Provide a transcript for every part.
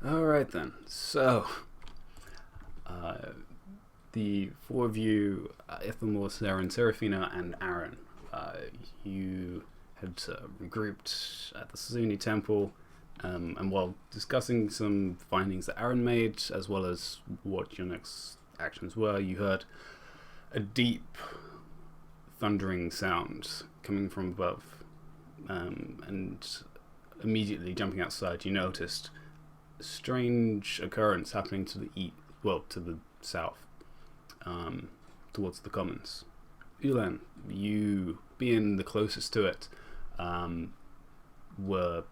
All right then. So, uh, the four of you, Ithamor, Saren, Serafina, and Aaron, you had regrouped at the Suzuni Temple, and while discussing some findings that Aaron made, as well as what your next actions were, you heard a deep, thundering sound coming from above, and immediately jumping outside, you noticed a strange occurrence happening to the to the south, towards the commons. Ulan, you being the closest to it, um, were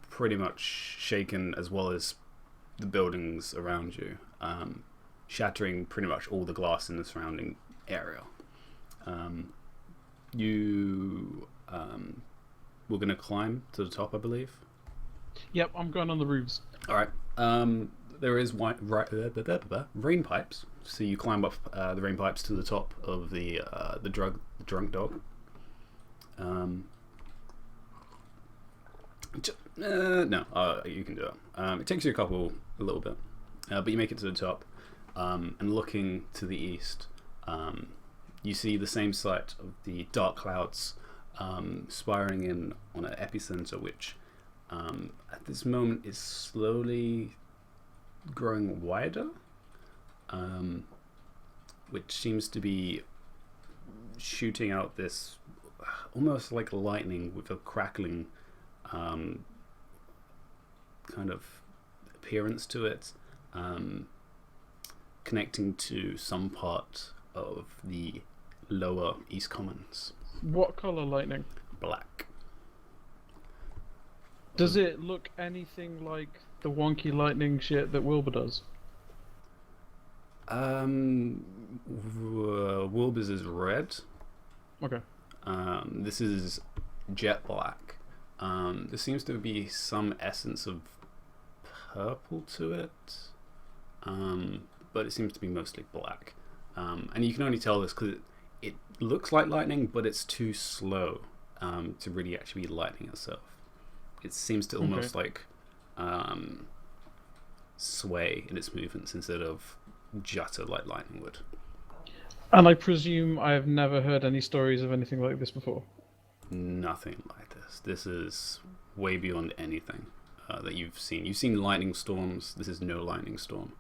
pretty much shaken, as well as the buildings around you, shattering pretty much all the glass in the surrounding area. Um, you were going to climb to the top, I believe. Yep, I'm going on the roofs. All right. There is rain pipes, so you climb up the rain pipes to the top of the drunk dog. Um, no, you can do it. It takes you a little bit, but you make it to the top. And looking to the east, you see the same sight of the dark clouds spiraling in on an epicenter, which at this moment is slowly growing wider, which seems to be shooting out this almost like lightning with a crackling kind of appearance to it, connecting to some part of the lower East Commons. What colour lightning? Black. Does it look anything like the wonky lightning shit that Wilbur does? Wilbur's is red. Okay. This is jet black. There seems to be some essence of purple to it, but it seems to be mostly black. And you can only tell this because it looks like lightning, but it's too slow to really actually be lightning itself. It seems to almost like sway in its movements instead of jutter like lightning would. And I presume I have never heard any stories of anything like this before. Nothing like this. This is way beyond anything that you've seen. You've seen lightning storms. This is no lightning storm.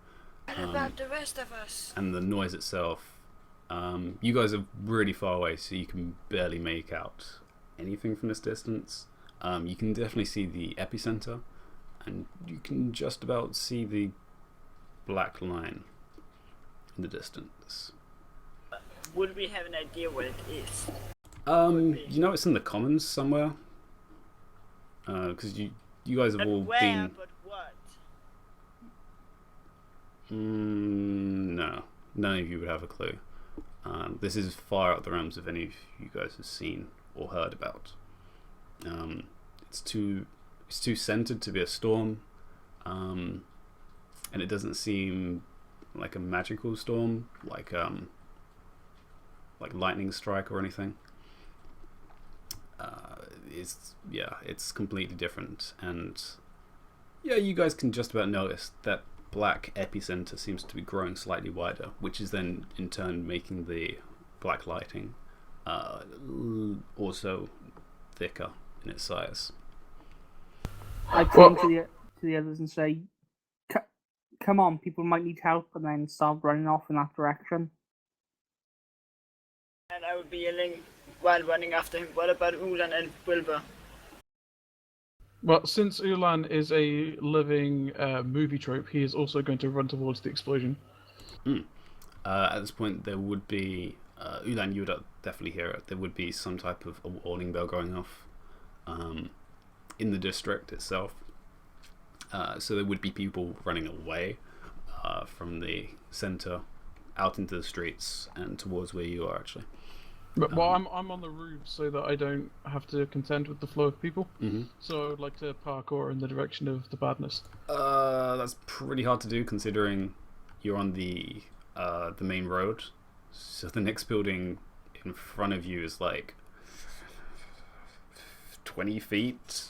What about the rest of us? And the noise itself, you guys are really far away, so you can barely make out anything from this distance. You can definitely see the epicenter, and you can just about see the black line in the distance. Would we have an idea what it is? You know it's in the commons somewhere, because you guys have Not all where, been. but what? No, none of you would have a clue. This is far out the realms of any of you guys have seen or heard about. It's too centered to be a storm, and it doesn't seem like a magical storm, like lightning strike or anything. It's completely different, and yeah, you guys can just about notice that black epicenter seems to be growing slightly wider, which is then in turn making the black lighting also thicker in its size. I turn to the others and say, "Come on, people might need help," and then start running off in that direction. And I would be yelling while running after him. What about Ulan and Wilbur? Well, since Ulan is a living movie trope, he is also going to run towards the explosion. At this point, there would be Ulan. You would definitely hear it. There would be some type of a warning bell going off in the district itself. So there would be people running away from the center out into the streets and towards where you are actually. But well, I'm on the roof so that I don't have to contend with the flow of people. Mm-hmm. So I'd like to parkour in the direction of the badness. That's pretty hard to do considering you're on the main road. So the next building in front of you is like 20 feet.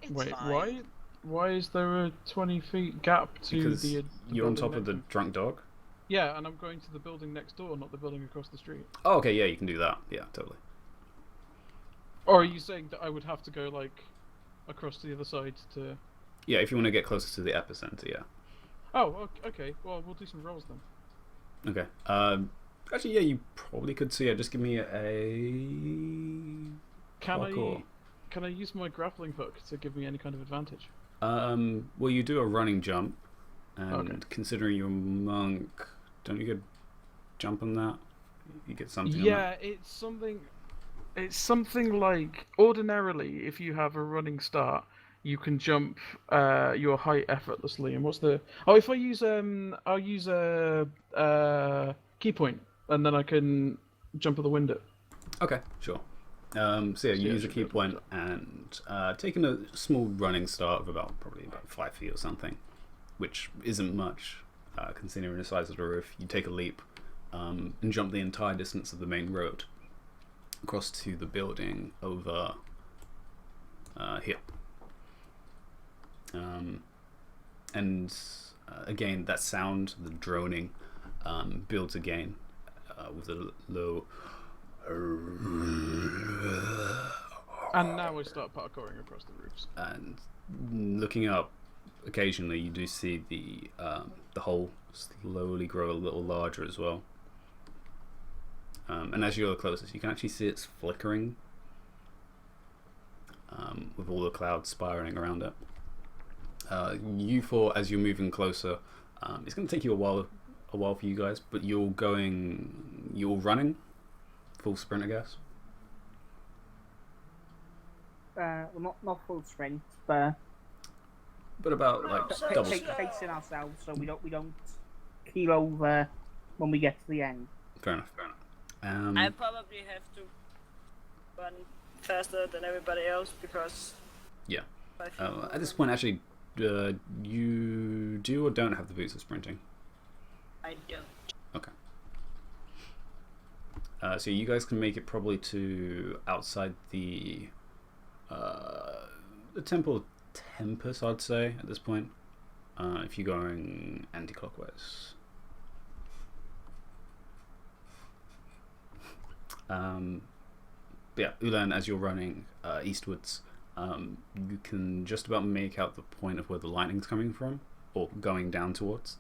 It's Wait, fine. why? Why is there a 20 feet gap to Because the you're on building top of the next drunk dog. Yeah, and I'm going to the building next door, not the building across the street. Oh, okay, yeah, you can do that. Yeah, totally. Or are you saying that I would have to go, like, across to the other side to... Yeah, if you want to get closer to the epicenter, yeah. Oh, okay. Well, we'll do some rolls then. Okay. Actually, yeah, you probably could see it. Just give me a parkour. Can I use my grappling hook to give me any kind of advantage? Well, you do a running jump, and Okay. considering you're a monk, don't you get jump on that? You get something. On Yeah, it's something. It's something like ordinarily, if you have a running start, you can jump your height effortlessly. And what's the? Oh, if I use I'll use a key point, and then I can jump at the window. that? Okay, sure. So yeah, you use a key point and taking a small running start of probably about 5 feet or something, which isn't much considering the size of the roof. You take a leap and jump the entire distance of the main road across to the building over here. And again, that sound, the droning, builds again with a low. And now I start parkouring across the roofs. And looking up, occasionally you do see the hole slowly grow a little larger as well. And as you're the closest, you can actually see it's flickering with all the clouds spiraling around it. You four, as you're moving closer, it's going to take you a while for you guys, but you're running full sprint, I guess. Well, not full strength, but about like double. facing ourselves so we don't keel over when we get to the end. Fair enough. I probably have to run faster than everybody else because. Yeah. I feel At this point, actually, you do or don't have the boots of sprinting. I don't. Okay. So you guys can make it probably to outside the Temple of Tempest, I'd say, at this point. If you're going anti-clockwise. But yeah, Ulan, as you're running eastwards, you can just about make out the point of where the lightning's coming from, or going down towards.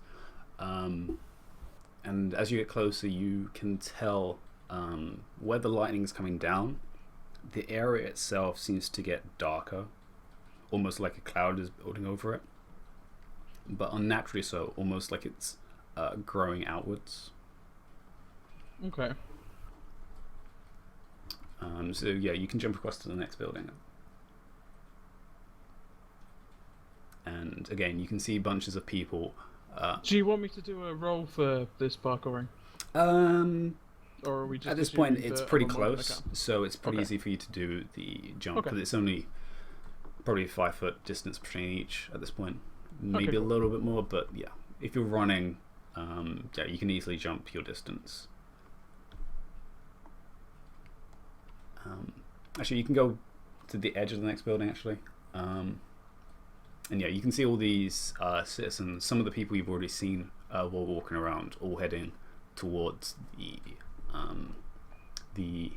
And as you get closer, you can tell where the lightning's coming down. The area itself seems to get darker, almost like a cloud is building over it, but unnaturally so, almost like it's growing outwards. Okay. So yeah, you can jump across to the next building. And again, you can see bunches of people. Do you want me to do a roll for this parkouring? Or are we just at this point, assuming it's that pretty I'm on one close, account? so it's pretty Okay. easy for you to do the jump, Okay. because it's only probably a 5 foot distance between each at this point. Maybe Okay, a cool. little bit more, but yeah, if you're running, yeah, you can easily jump your distance. Actually, you can go to the edge of the next building, actually. And yeah, you can see all these citizens, some of the people you've already seen while walking around, all heading towards the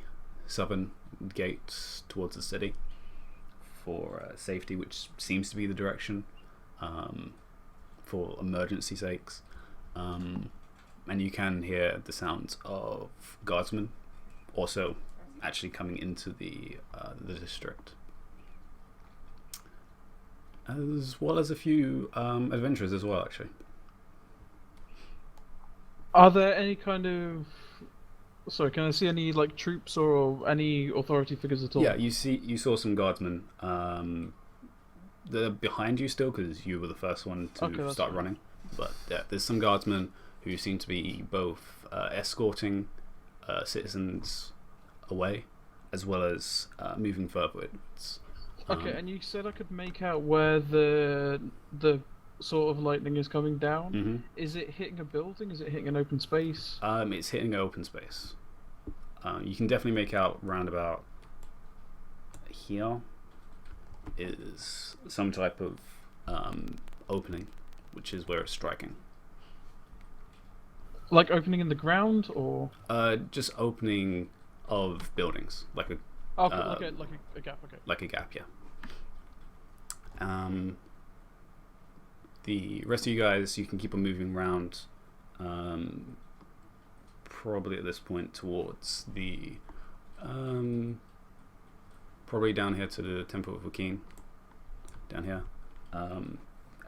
southern gate towards the city for safety, which seems to be the direction for emergency sakes. And you can hear the sounds of guardsmen also actually coming into the district, as well as a few adventurers as well, actually. Are there any kind of... Sorry, can I see any like troops or any authority figures at all? Yeah, you saw some guardsmen. They're behind you still because you were the first one to Okay, that's start fine. running. But yeah, there's some guardsmen who seem to be both escorting citizens away, as well as moving furtherwards. Okay, and you said I could make out where the sort of lightning is coming down. Mhm. Is it hitting a building? Is it hitting an open space? It's hitting an open space. You can definitely make out round about here is some type of opening, which is where it's striking. Like opening in the ground, or Just opening of buildings, like a like a gap. Okay. like a gap, yeah. The rest of you guys, you can keep on moving around. Probably at this point towards the probably down here to the Temple of Joaquin. Down here,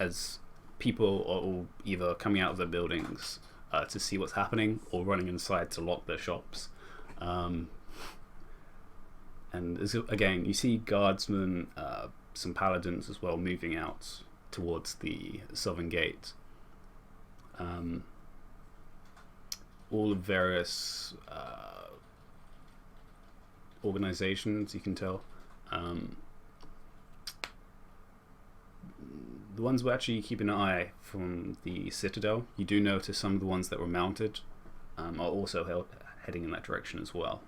as people are all either coming out of their buildings to see what's happening or running inside to lock their shops. And again, you see guardsmen, some paladins as well, moving out towards the southern gate. All of various organizations, you can tell. The ones we're actually keeping an eye from the Citadel, you do notice some of the ones that were mounted are also heading in that direction as well.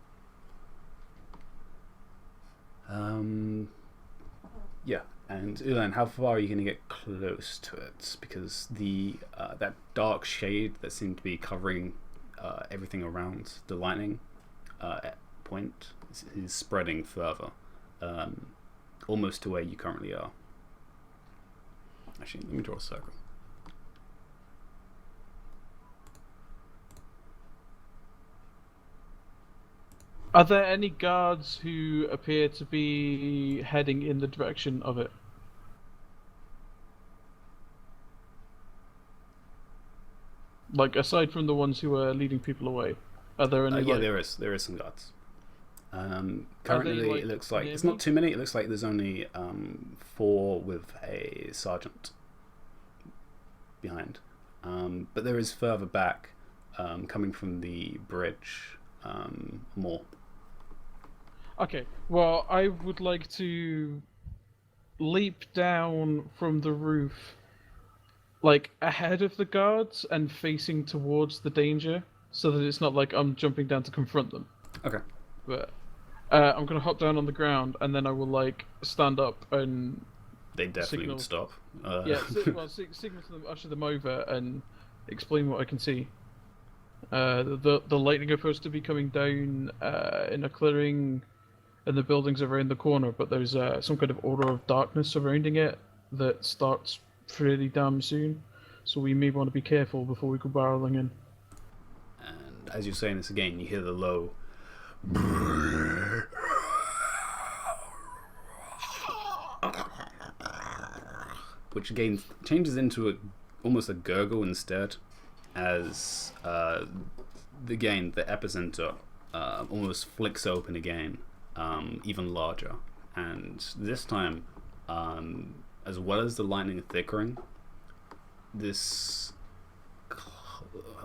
Yeah, and Ulan, how far are you going to get close to it? Because the that dark shade that seemed to be covering everything around the lightning point is spreading further, almost to where you currently are. Actually, let me draw a circle. Are there any guards who appear to be heading in the direction of it? Like, aside from the ones who are leading people away, are there any? Yeah, there is some guards. Currently, like, it looks like it's not too many. It looks like there's only 4 with a sergeant behind, but there is further back, coming from the bridge, more. Okay, well, I would like to leap down from the roof, like ahead of the guards and facing towards the danger, so that it's not like I'm jumping down to confront them. Okay. But I'm gonna hop down on the ground, and then I will like stand up and They definitely signal. would stop. Signal to them, usher them over, and explain what I can see. The lightning are supposed to be coming down in a clearing in the buildings around the corner, but there's some kind of aura of darkness surrounding it that starts pretty damn soon. So we may want to be careful before we go barreling in. And as you're saying this again, you hear the low which again changes into almost a gurgle instead, as the epicenter almost flicks open again, even larger, and this time, as well as the lightning thickening, this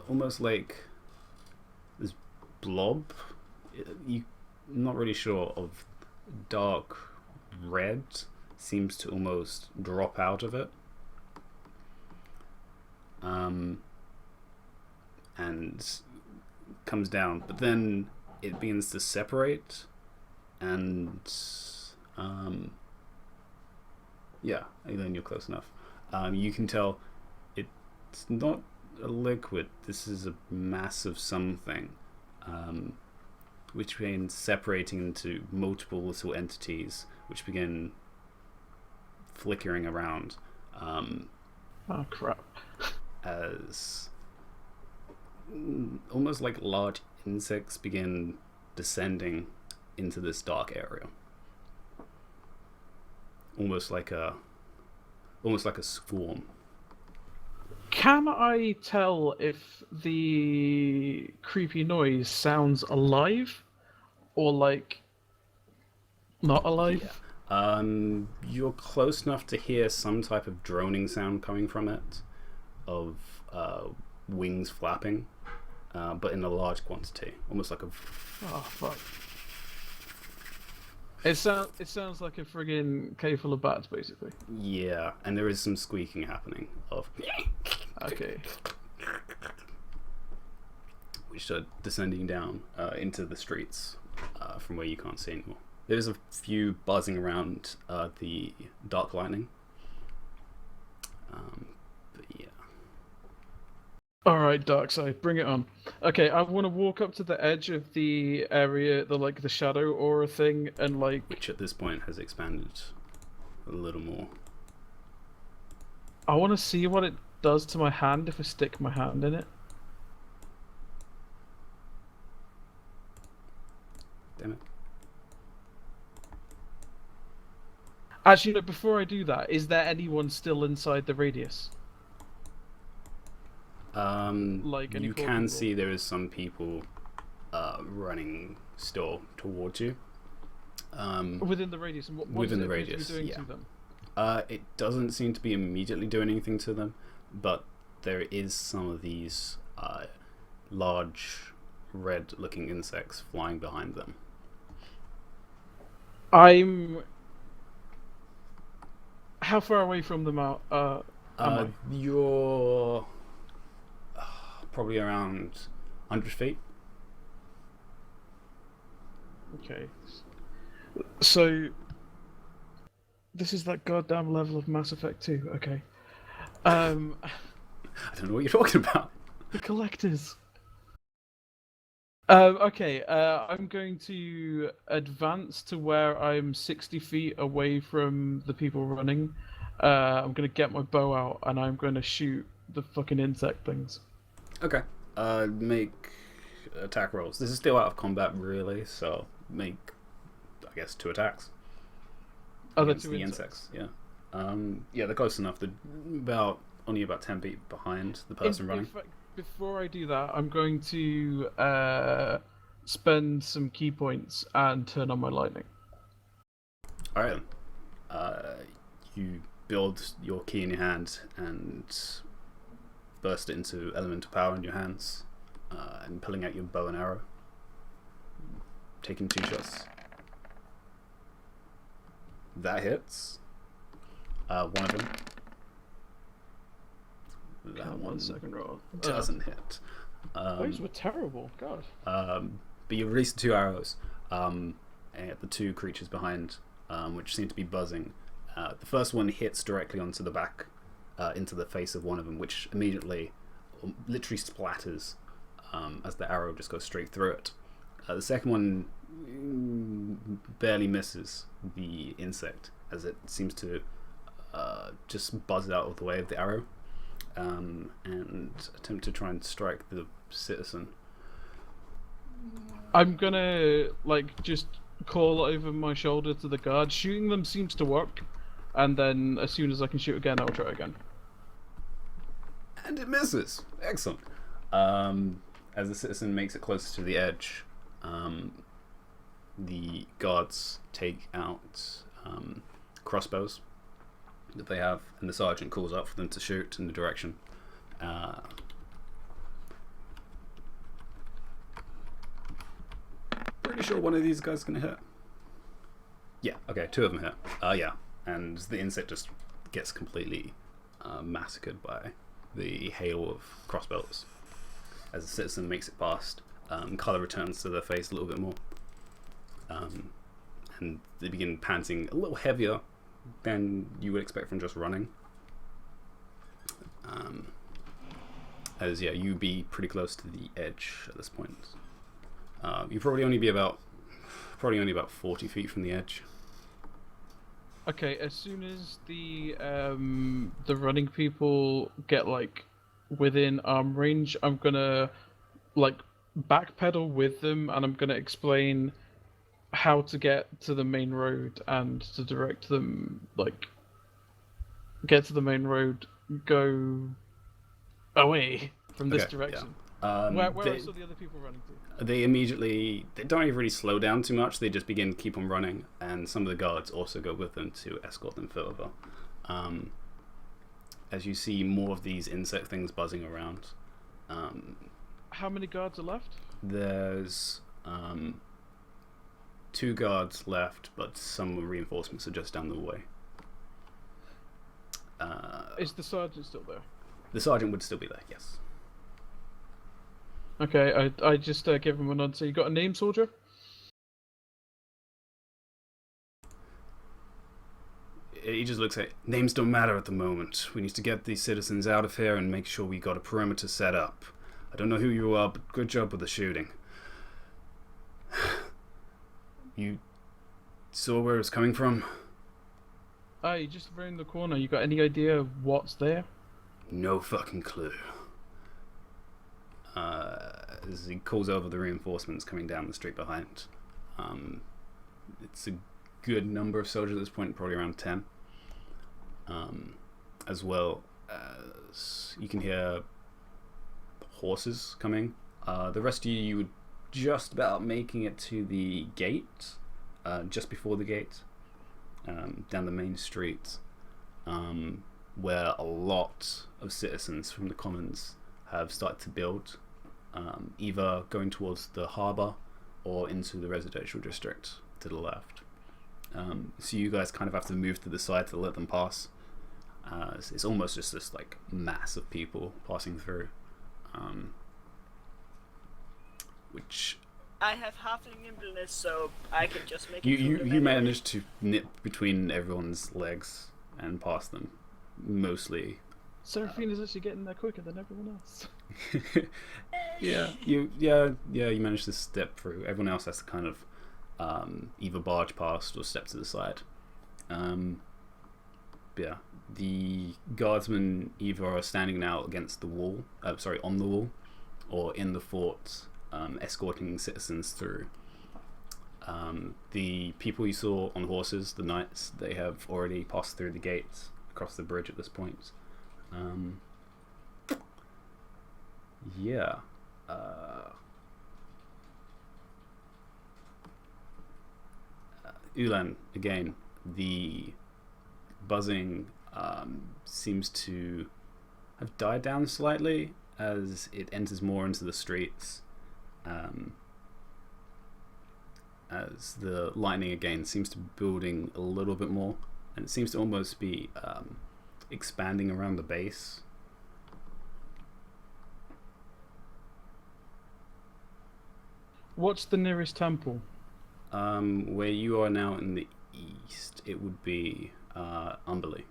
almost like this blob, you're not really sure, of dark red seems to almost drop out of it, and comes down, but then it begins to separate, and then you're close enough. You can tell it's not a liquid. This is a massive something, which begins separating into multiple little entities, which begin flickering around. Oh crap! As almost like large insects begin descending into this dark area, almost like a swarm. Can I tell if the creepy noise sounds alive or like not alive? Yeah. You're close enough to hear some type of droning sound coming from it, of wings flapping, but in a large quantity, almost like a. Oh fuck! It sounds like a friggin' cave full of bats, basically. Yeah, and there is some squeaking happening of. Okay. Which are descending down into the streets from where you can't see anymore. There's a few buzzing around the dark lightning. But yeah. All right, dark side, bring it on. Okay, I want to walk up to the edge of the area, the shadow aura thing, and Which at this point has expanded a little more. I want to see what it does to my hand if I stick my hand in it. Damn it. Actually, no, before I do that, is there anyone still inside the radius? Like any You poor can people? see there is some people running still towards you. Within the radius, and what Within is the it appear to radius, be doing yeah. to them? It doesn't seem to be immediately doing anything to them, but there is some of these large red-looking insects flying behind them. How far away from them am I? You're probably around 100 feet. Okay. So this is that goddamn level of Mass Effect 2. Okay. I don't know what you're talking about. The collectors. Okay. I'm going to advance to where I'm 60 feet away from the people running. I'm gonna get my bow out and I'm gonna shoot the fucking insect things. Okay. Make attack rolls. This is still out of combat, really, so make, I guess, 2 attacks. Other Against two the insects. Yeah. Yeah, they're close enough. They're only about 10 feet behind the person running. In fact, before I do that, I'm going to spend some key points and turn on my lightning. Alright then. You build your key in your hand and burst it into elemental power in your hands, and pulling out your bow and arrow. Taking 2 shots. That hits. One of them. That one second roll. doesn't hit. Those were terrible. God. But you release 2 arrows at the 2 creatures behind, which seem to be buzzing. The first one hits directly onto the back, into the face of one of them, which immediately, literally splatters as the arrow just goes straight through it. The second one barely misses the insect, as it seems to just buzz out of the way of the arrow, and attempt to try and strike the citizen. I'm gonna just call over my shoulder to the guard. Shooting them seems to work, and then as soon as I can shoot again, I'll try again. And it misses. Excellent. As the citizen makes it closer to the edge, the guards take out crossbows that they have, and the sergeant calls out for them to shoot in the direction. Pretty sure one of these guys is going to hit. Yeah, okay, 2 of them hit. Yeah, and the insect just gets completely massacred by the hail of crossbows. As the citizen makes it past, colour returns to their face a little bit more. And they begin panting a little heavier than you would expect from just running. As you'd be pretty close to the edge at this point. You'd probably only be about 40 feet from the edge. Okay, as soon as the running people get within arm range, I'm gonna backpedal with them, and I'm gonna explain how to get to the main road and to direct them get to the main road, go away from this direction. Yeah. Where else are the other people running to? They don't even really slow down too much. They just begin to keep on running, and some of the guards also go with them to escort them further. As you see more of these insect things buzzing around. How many guards are left? There's 2 guards left, but some reinforcements are just down the way. Is the sergeant still there? The sergeant would still be there, yes. Okay, I just give him a nod. So you got a name, soldier? he just looks at names don't matter at the moment. We need to get these citizens out of here and make sure we got a perimeter set up. I don't know who you are, but good job with the shooting. You saw where it was coming from? Aye, just around the corner. You got any idea of what's there? No fucking clue. As he calls over the reinforcements coming down the street behind. It's a good number of soldiers at this point, probably around 10. As well as you can hear horses coming. The rest of you were just about making it to the gate, just before the gate, down the main street, where a lot of citizens from the commons have started to build, either going towards the harbour or into the residential district to the left. So you guys kind of have to move to the side to let them pass. It's almost just this like mass of people passing through, which I have halfling nimbleness, so I can just make it. You managed to nip between everyone's legs and pass them, mostly. Seraphina's actually getting there quicker than everyone else. You managed to step through. Everyone else has to kind of either barge past or step to the side. The guardsmen either are standing now against the wall, on the wall, or in the fort, escorting citizens through. The people you saw on horses, the knights, they have already passed through the gates across the bridge at this point. Ulan, again, the buzzing seems to have died down slightly as it enters more into the streets, as the lightning again seems to be building a little bit more, and it seems to almost be expanding around the base. What's the nearest temple? Where you are now in the east, it would be Umberley,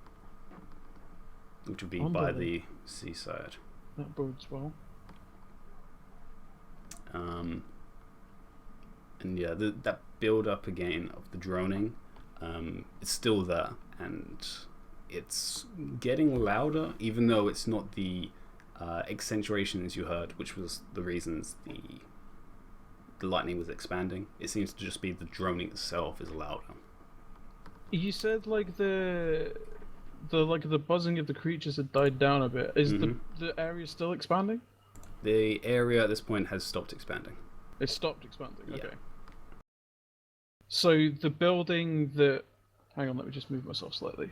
which would be by the seaside. That bodes well. And yeah, that build up again of the droning, it's still there, and it's getting louder, even though it's not the accentuations you heard, which was the reasons the lightning was expanding. It seems to just be the droning itself is louder. You said like the buzzing of the creatures had died down a bit. Is the area still expanding? The area at this point has stopped expanding. It stopped expanding. Yeah. Okay. So the building that... Hang on, let me just move myself slightly.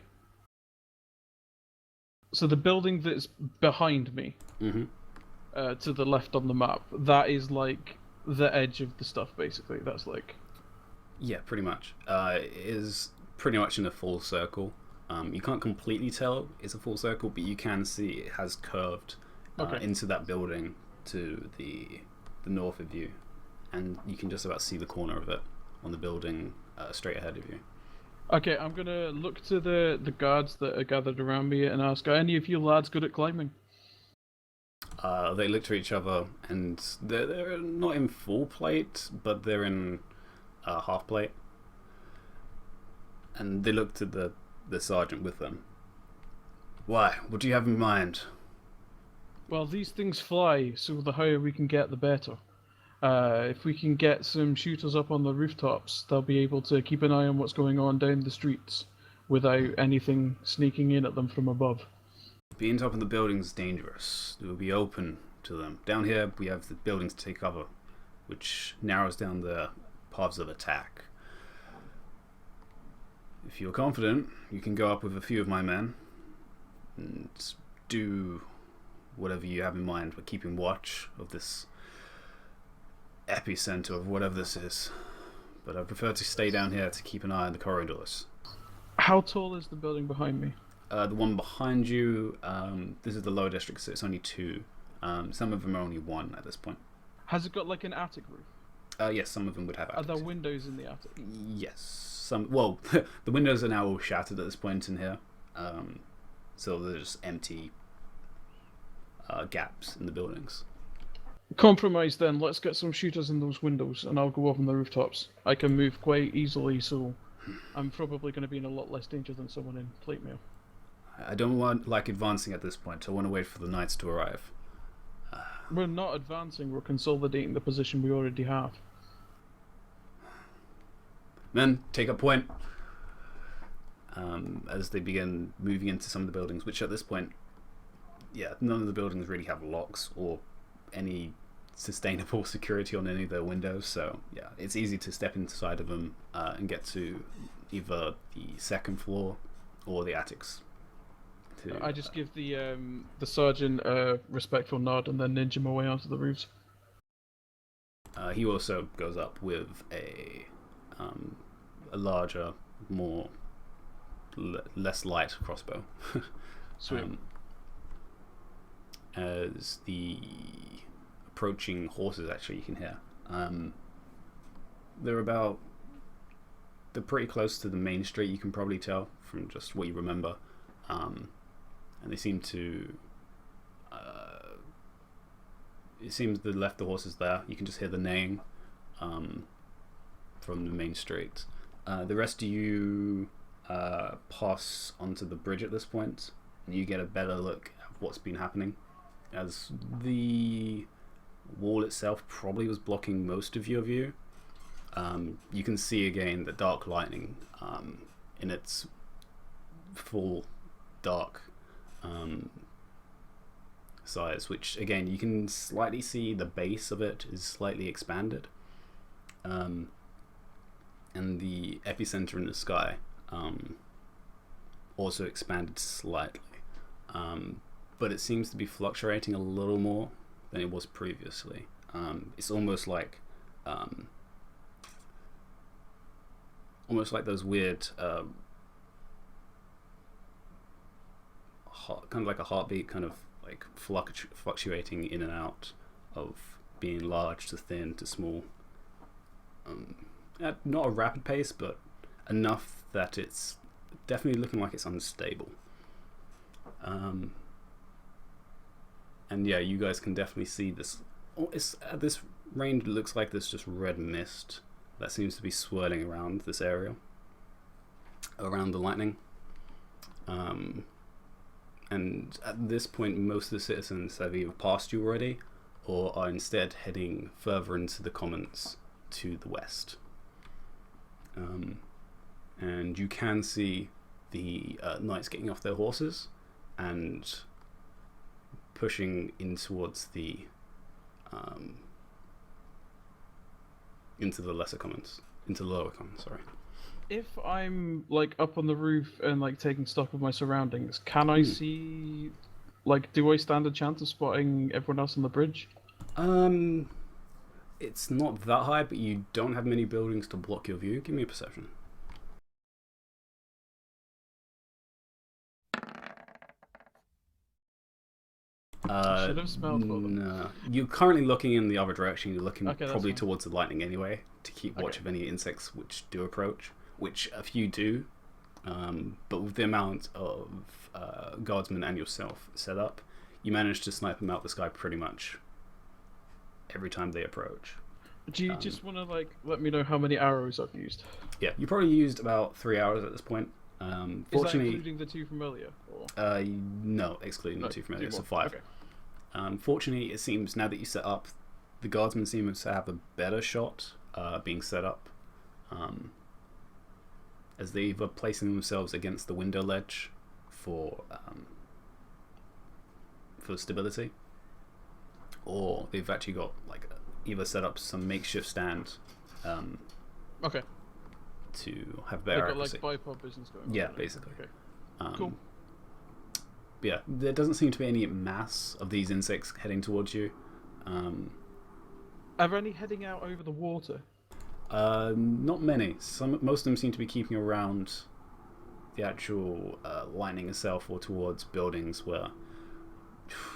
So the building that's behind me, to the left on the map, that is like the edge of the stuff, basically. That's like... Yeah, pretty much. It is pretty much in a full circle. You can't completely tell it's a full circle, but you can see it has curved into that building to the north of you, and you can just about see the corner of it on the building straight ahead of you. Okay, I'm gonna look to the guards that are gathered around me and ask, are any of you lads good at climbing? They look to each other, and they're not in full plate, but they're in half plate. And they look to the sergeant with them. Why? What do you have in mind? Well, these things fly, so the higher we can get, the better. If we can get some shooters up on the rooftops, they'll be able to keep an eye on what's going on down the streets without anything sneaking in at them from above. Being top of the buildings is dangerous. It will be open to them. Down here, we have the buildings to take cover, which narrows down the paths of attack. If you're confident, you can go up with a few of my men and do whatever you have in mind for keeping watch of this epicenter of whatever this is. But I prefer to stay down here to keep an eye on the corridors. How tall is the building behind me? The one behind you, this is the lower district, so it's only 2. Some of them are only 1 at this point. Has it got like an attic roof? Yes, some of them would have Are attics. there windows in the attic? Yes, some. Well, the windows are now all shattered at this point in here, so there's empty gaps in the buildings. Compromise then. Let's get some shooters in those windows, and I'll go up on the rooftops. I can move quite easily, so I'm probably going to be in a lot less danger than someone in plate mail. I don't want advancing at this point. I want to wait for the knights to arrive. We're not advancing. We're consolidating the position we already have. Men, take a point. As they begin moving into some of the buildings, which at this point, yeah, none of the buildings really have locks or any sustainable security on any of their windows. So yeah, it's easy to step inside of them and get to either the second floor or the attics. I just give the sergeant a respectful nod and then ninja my way onto the roofs. He also goes up with a larger, less light crossbow. Sweet. As the approaching horses, actually, you can hear. They're pretty close to the main street. You can probably tell from just what you remember. And they seem to. It seems they left the horses there. You can just hear the neighing from the main street. The rest of you pass onto the bridge at this point, and you get a better look at what's been happening, as the wall itself probably was blocking most of your view. You can see again the dark lightning in its full dark size, which again you can slightly see the base of it is slightly expanded, and the epicenter in the sky also expanded slightly, but it seems to be fluctuating a little more than it was previously. It's almost like those weird kind of like a heartbeat, kind of like fluctuating in and out of being large to thin to small. At not a rapid pace, but enough that it's definitely looking like it's unstable. And yeah, you guys can definitely see this. It's at this range, it looks like there's just red mist that seems to be swirling around this area, around the lightning. And at this point, most of the citizens have either passed you already, or are instead heading further into the commons to the west. And you can see the knights getting off their horses and pushing in towards the into the lesser commons, into the lower commons. Sorry. If I'm like up on the roof and like taking stock of my surroundings, can I see? Like, do I stand a chance of spotting everyone else on the bridge? It's not that high, but you don't have many buildings to block your view. Give me a perception. Should have smelled for them. No. You're currently looking in the other direction. You're looking Okay, probably fine. towards the lightning anyway, to keep watch of any insects which do approach, which a few do. But with the amount of guardsmen and yourself set up, you manage to snipe them out the sky pretty much every time they approach. Do you just want to like let me know how many arrows I've used? Yeah, you probably used about 3 hours at this point. Is that Fortunately, including the two from earlier? Or? no, excluding No, the two from two earlier, so more. 5. Okay. Fortunately, it seems now that you set up, the guardsmen seem to have a better shot being set up, as they either placing themselves against the window ledge for stability, or they've actually got like either set up some makeshift stand Okay. to have They've better got accuracy. like bipod business going on. Yeah, right? basically. Okay. Cool. Yeah, there doesn't seem to be any mass of these insects heading towards you. Are any heading out over the water? Not many. Most of them seem to be keeping around the actual lightning itself, or towards buildings where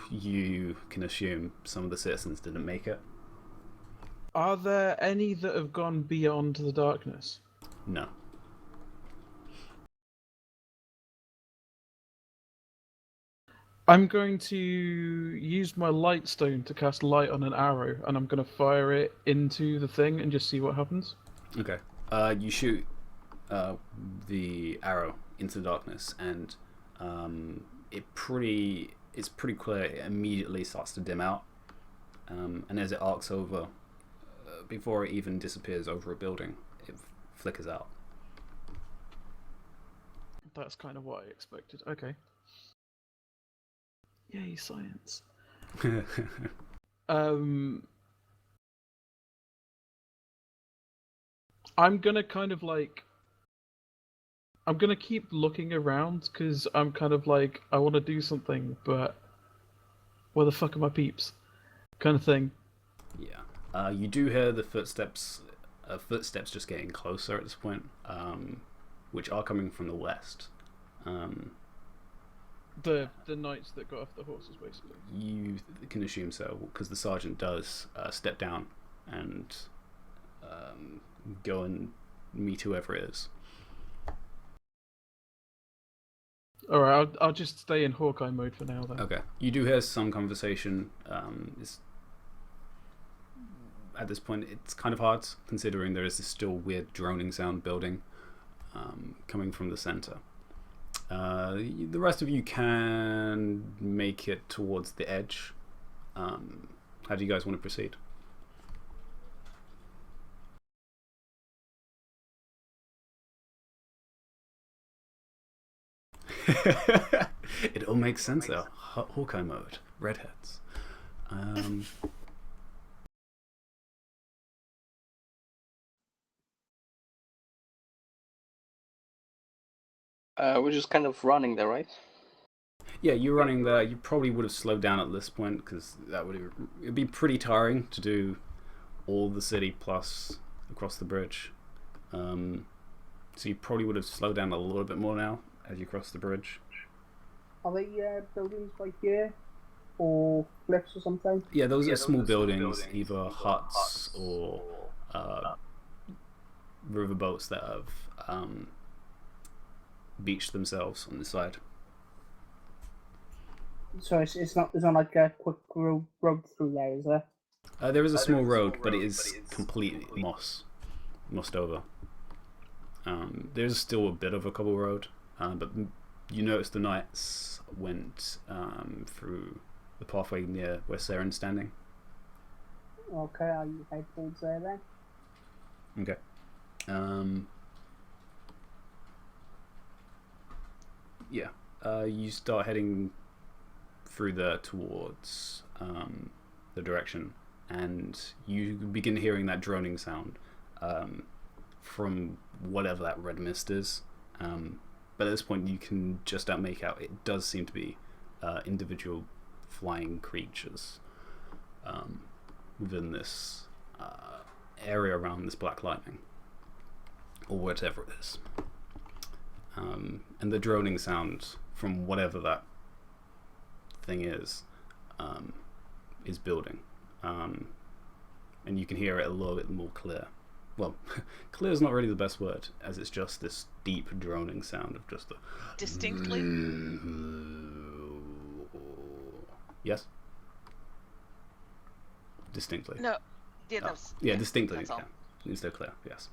you can assume some of the citizens didn't make it. Are there any that have gone beyond the darkness? No. I'm going to use my light stone to cast light on an arrow, and I'm going to fire it into the thing and just see what happens. Okay. You shoot the arrow into the darkness, and it's pretty clear. It immediately starts to dim out, and as it arcs over, before it even disappears over a building, it flickers out. That's kind of what I expected. Okay. Yay, science. I'm gonna kind of like... I'm gonna keep looking around, because I'm kind of like, I want to do something, but where the fuck are my peeps? Kind of thing. Yeah. You do hear the footsteps just getting closer at this point, which are coming from the west. The knights that got off the horses, basically. You can assume so, because the sergeant does step down and go and meet whoever it is. Alright, I'll just stay in Hawkeye mode for now, then. Okay. You do hear some conversation. At this point, it's kind of hard, considering there is this still weird droning sound building coming from the center. The rest of you can make it towards the edge. How do you guys want to proceed? It all makes sense though. Hawkeye mode, redheads. We're just kind of running there, right? Yeah, you're running there. You probably would have slowed down at this point, because it'd be pretty tiring to do all the city plus across the bridge. So you probably would have slowed down a little bit more now as you cross the bridge. Are they buildings like here? Or cliffs or something? Yeah, those are small buildings, either huts or riverboats that have beached themselves on the side. So it's not like a quick road through there, is there? There is a small road, but it is completely mossed over. There's still a bit of a cobble road, but you notice the knights went through the pathway near where Saren's standing. Okay, I'll head towards there then. Okay. Yeah. You start heading through there towards the direction, and you begin hearing that droning sound from whatever that red mist is. But at this point, you can just about make out it does seem to be individual flying creatures within this area around this black lightning, or whatever it is. And the droning sound from whatever that thing is building. And you can hear it a little bit more clear. Well, clear is not really the best word, as it's just this deep droning sound of just the... Distinctly? Yes? Distinctly. No. Yeah, Oh. that's, Yeah, distinctly. that's all. Yeah. It's so clear, yes.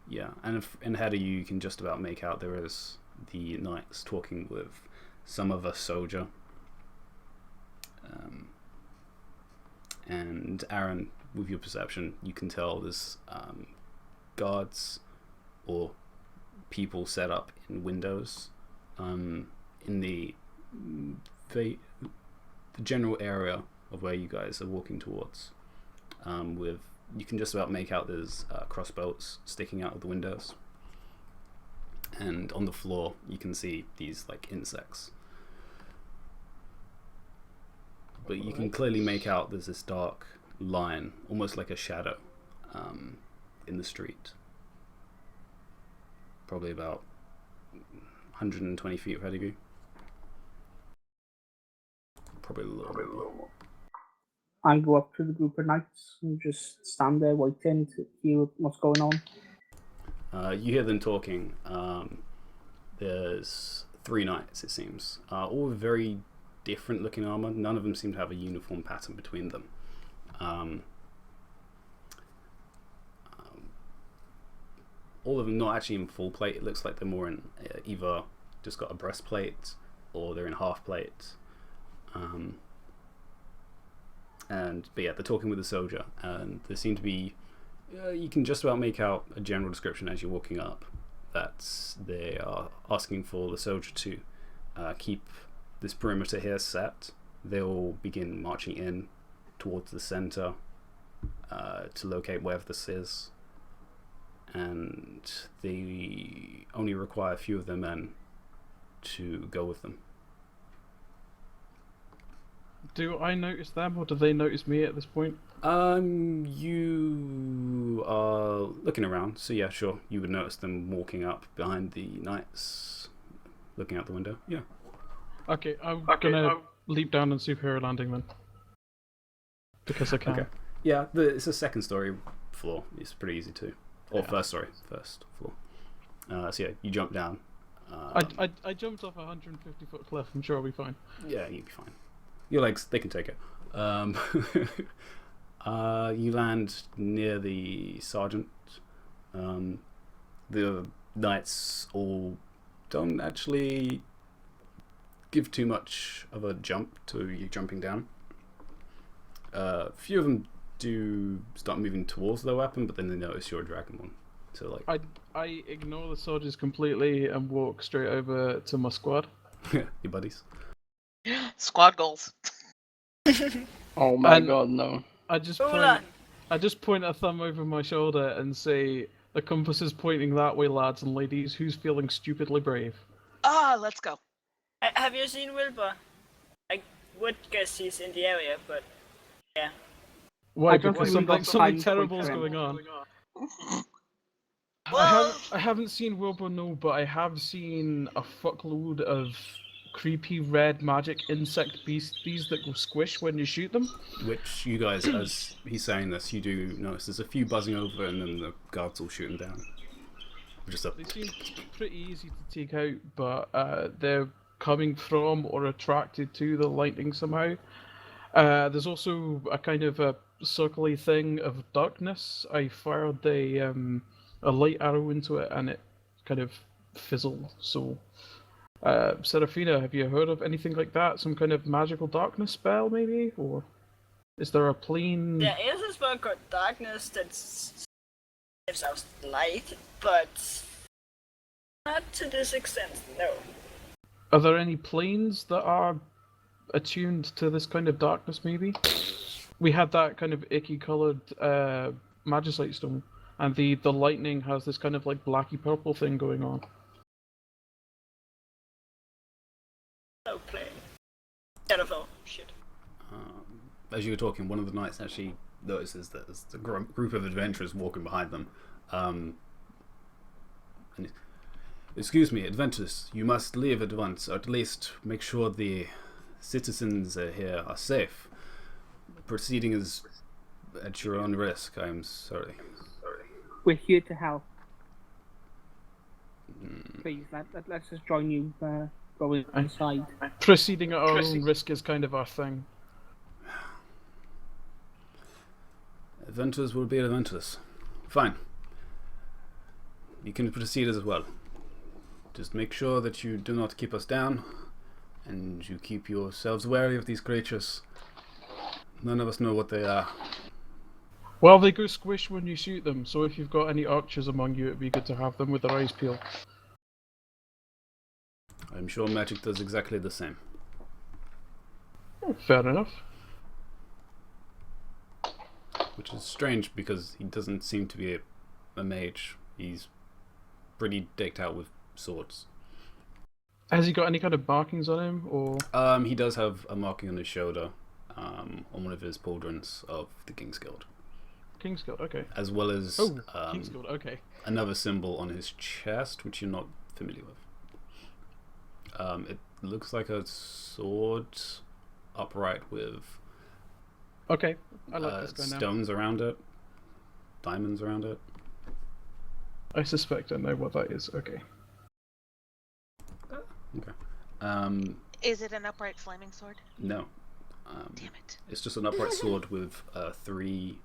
Yeah, and ahead of you can just about make out there is the knights talking with some other soldier. And Aaron, with your perception, you can tell there's guards or people set up in windows in the general area of where you guys are walking towards. You can just about make out there's crossbows sticking out of the windows, and on the floor you can see these like insects. But you can clearly make out there's this dark line, almost like a shadow, in the street. Probably about 120 feet ahead of you. Probably a little more. and go up to the group of knights and just stand there waiting to hear what's going on. You hear them talking. There's 3 knights, it seems. All very different looking armor. None of them seem to have a uniform pattern between them. All of them not actually in full plate. It looks like they're more in either just got a breastplate or they're in half plate. But yeah, they're talking with the soldier, and there seem to be. You can just about make out a general description as you're walking up that they are asking for the soldier to keep this perimeter here set. They'll begin marching in towards the center to locate wherever this is, and they only require a few of their men to go with them. Do I notice them, or do they notice me at this point? You are looking around, so yeah, sure, you would notice them walking up behind the knights, looking out the window. Yeah. Okay, I'm gonna leap down and superhero landing then, because I can. Okay. Yeah, it's a second story floor. It's pretty easy too. Or first floor. So yeah, you jump down. I jumped off a 150-foot cliff. I'm sure I'll be fine. Yeah, you'll be fine. Your legs, they can take it. You land near the sergeant. The knights all don't actually give too much of a jump to you jumping down. A few of them do start moving towards their weapon, but then they notice you're a dragonborn. So like, I ignore the soldiers completely and walk straight over to my squad. your buddies. Squad goals. Oh my god, no. I just Hold point a thumb over my shoulder and say, "The compass is pointing that way, lads and ladies. Who's feeling stupidly brave?" Let's go. Have you seen Wilbur? I would guess he's in the area, but yeah. Why? I don't Because think we've something got terrible is time for going on. Well, I haven't seen Wilbur, no, but I have seen a fuckload of creepy red magic insect beasties that go squish when you shoot them. Which you guys, as he's saying this, you do notice there's a few buzzing over, and then the guards all shooting down. Just up. They seem pretty easy to take out, but they're coming from or attracted to the lightning somehow. There's also a kind of a circly thing of darkness. I fired a light arrow into it, and it kind of fizzled. So, Seraphina, have you heard of anything like that? Some kind of magical darkness spell, maybe? Or is there a plane? There is a spell called Darkness that gives out light, but not to this extent, no. Are there any planes that are attuned to this kind of darkness, maybe? We had that kind of icky coloured magicite stone, and the lightning has this kind of like blacky purple thing going on. No plane. Terrible shit. As you were talking, one of the knights actually notices that there's a group of adventurers walking behind them. And, excuse me, adventurers, you must leave at once, or at least make sure the citizens here are safe. Proceeding is at your own risk. I am sorry. We're here to help. Please, let's just join you. Go inside. Proceeding at our own risk is kind of our thing. Adventurers will be adventurers. Fine. You can proceed as well. Just make sure that you do not keep us down, and you keep yourselves wary of these creatures. None of us know what they are. Well, they go squish when you shoot them, so if you've got any archers among you, it'd be good to have them with their eyes peeled. I'm sure magic does exactly the same. Fair enough. Which is strange because he doesn't seem to be a mage. He's pretty decked out with swords. Has he got any kind of markings on him, or? He does have a marking on his shoulder, on one of his pauldrons of the King's Guild. King's Guild, okay. As well as King's Guild, okay. another symbol on his chest, which you're not familiar with. It looks like a sword upright with Okay, I like this guy now. Stones around it, diamonds around it. I suspect I know what that is. Okay. Okay. Is it an upright flaming sword? No. Damn it. It's just an upright sword with 3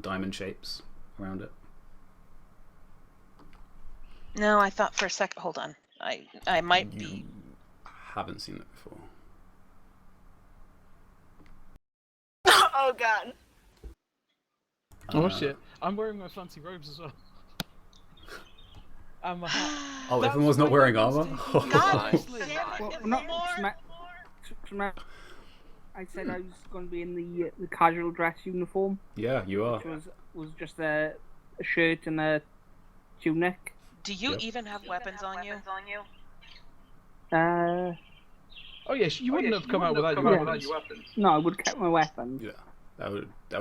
diamond shapes around it. No, I thought for a second. Hold on. I might You be. haven't seen it before. Oh god. Oh shit! I'm wearing my fancy robes as well. And my hat. Oh, That's everyone's not why wearing everyone's armor? taking God it. damn it! Well, Is not there more? I said I was going to be in the casual dress uniform, Yeah, you are. which was just a shirt and a tunic. Do you Yep. even have weapons on you? Oh yes, you wouldn't have come out without your weapons. No, I would have kept my weapons. Yeah. That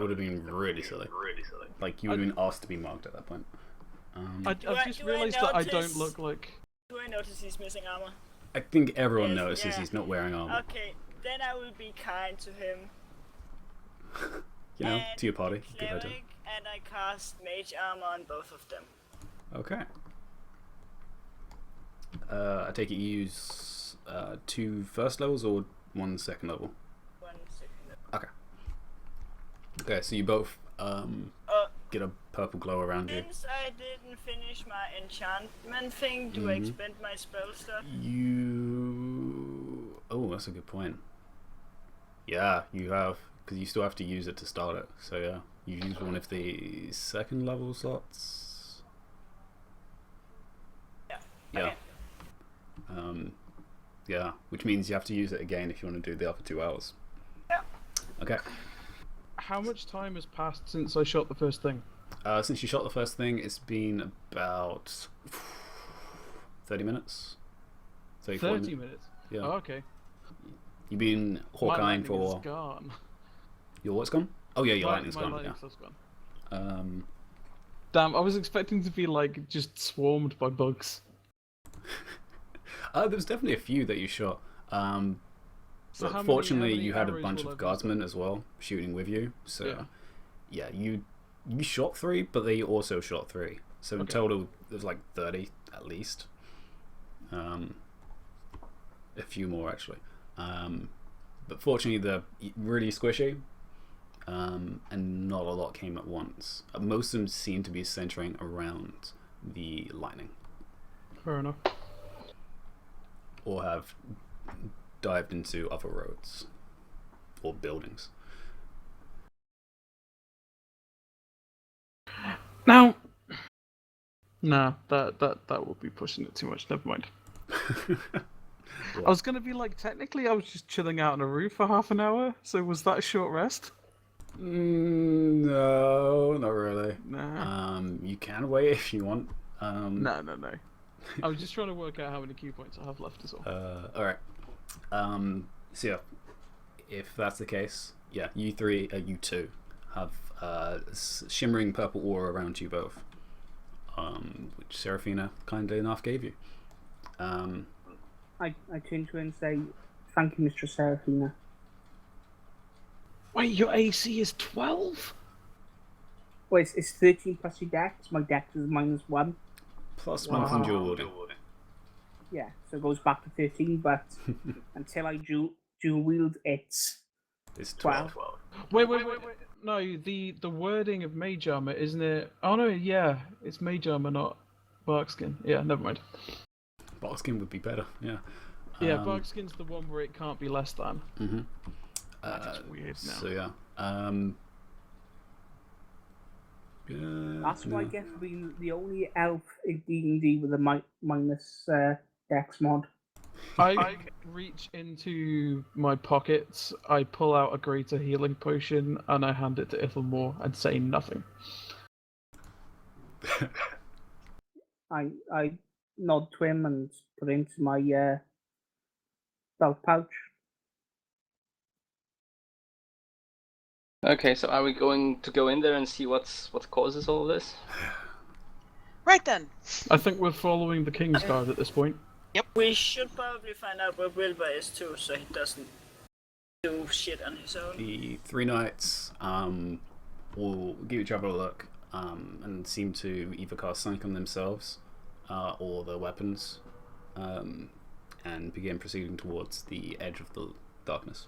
would have been really silly. Like, you would have been asked to be marked at that point. I've just do I realised that I notice- don't look like. Do I notice he's missing armor? I think everyone Yes, notices yeah. he's not wearing armor. Okay, then I will be kind to him. You know, And to your party. Give her to. Cleric, and I cast mage armor on both of them. Okay. I take it you use 2 first levels or 1 second level? 1 second. Okay. Okay, so you both get a purple glow around you. Since I didn't finish my enchantment thing, do I expend my spell slot? Oh, that's a good point. Yeah, you have, because you still have to use it to start it. So yeah, you use one of the second level slots. Yeah. Yeah. Okay. Yeah, which means you have to use it again if you want to do the other 2 hours. Yeah. Okay. How much time has passed since I shot the first thing? Since you shot the first thing, it's been about 30 minutes. 40 30 minutes. minutes. Yeah. Oh, okay. You've been My Hawkeyeing lightning for is gone. your what's gone? Oh yeah, your lightning's my gone. lightning Yeah. stuff's gone. Um, Damn, I was expecting to be like just swarmed by bugs. there was definitely a few that you shot. So But how fortunately, many you had a arrows bunch will of I be guardsmen as well shooting with you. So Yeah. yeah, you shot 3, but they also shot 3. So in Okay. total, there's like 30 at least. A few more actually. But fortunately, they're really squishy, and not a lot came at once. Most of them seem to be centering around the lightning, Fair enough. or have dived into other roads or buildings. Now, nah, that would be pushing it too much. Never mind. I was gonna be like, technically, I was just chilling out on a roof for half an hour. So was that a short rest? No, not really. Nah. You can wait if you want. No. I was just trying to work out how many key points I have left as well. All right. So yeah, if that's the case, yeah, you 2 have shimmering purple aura around you both, which Seraphina kindly enough gave you. I turn to her and say, "Thank you, Mistress Seraphina." Wait, your AC is 12? Well, it's 13 plus your dex. My dex is -1. Plus 1 from dual wielding. Yeah, so it goes back to 13, but until I dual wield, it's It's 12. 12. Wait. No, the wording of mage armor, isn't it? Oh no, yeah, it's mage armor, not barkskin. Yeah, never mind. Barkskin would be better, yeah. Yeah, barkskin's the one where it can't be less than. Mm-hmm. That's weird now. So yeah. That's why I guess being the only elf in D&D with a minus dex mod. I reach into my pockets, I pull out a greater healing potion, and I hand it to Ithelmore and say nothing. I nod to him and put it into my belt pouch. Okay, so are we going to go in there and see what causes all of this? Right then. I think we're following the King's Guard at this point. We should probably find out where Wilbur is too, so he doesn't do shit on his own. The three knights will give each other a look and seem to either cast something on themselves or their weapons and begin proceeding towards the edge of the darkness.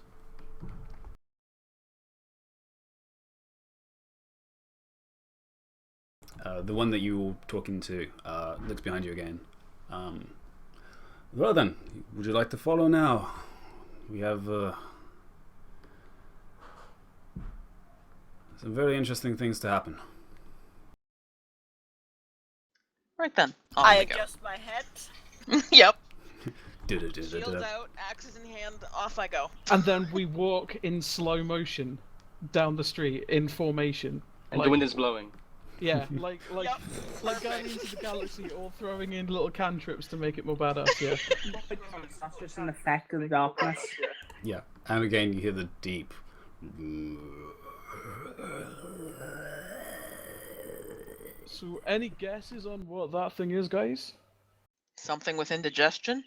The one that you were talking to looks behind you again. Well then, would you like to follow now? We have some very interesting things to happen. Right then. On I we go. adjust my head. Yep. Du-du-du-du-du. Shields out, axes in hand, off I go. And then we walk in slow motion down the street in formation. And the wind is blowing. Yeah, like Yep. like Guardians of the Galaxy, all throwing in little cantrips to make it more badass. Yeah. That's just an effect of the darkness. Yeah, and again you hear the deep. So, any guesses on what that thing is, guys? Something with indigestion?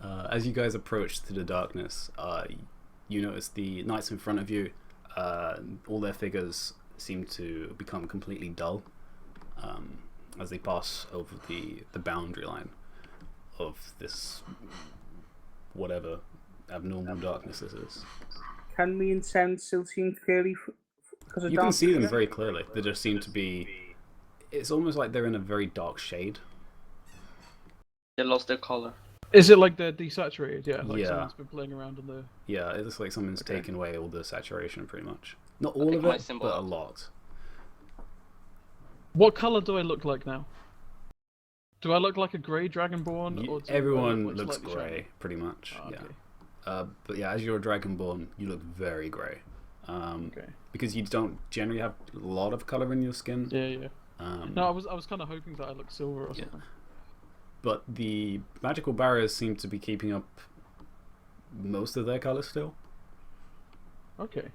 As you guys approach to the darkness, you notice the knights in front of you. All their figures seem to become completely dull as they pass over the boundary line of this whatever abnormal darkness this is. Can me and Sen still see clearly? Because You can see them very clearly. They just seem to be. It's almost like they're in a very dark shade. They lost their color. Is it like they're desaturated? Yeah, like Yeah. someone's been playing around on the. Yeah, it looks like someone's Okay. taken away all the saturation, pretty much. Not I all think of my it, symbol but a out. lot. What color do I look like now? Do I look like a grey dragonborn? Or do I Everyone look like looks slightly grey, shiny? pretty much. Oh, Yeah. okay. But yeah, as you're a dragonborn, you look very grey. Okay. Because you don't generally have a lot of colour in your skin. Yeah, yeah. No, I was kind of hoping that I looked silver or Yeah. something. But the magical barriers seem to be keeping up most of their colour still. Okay.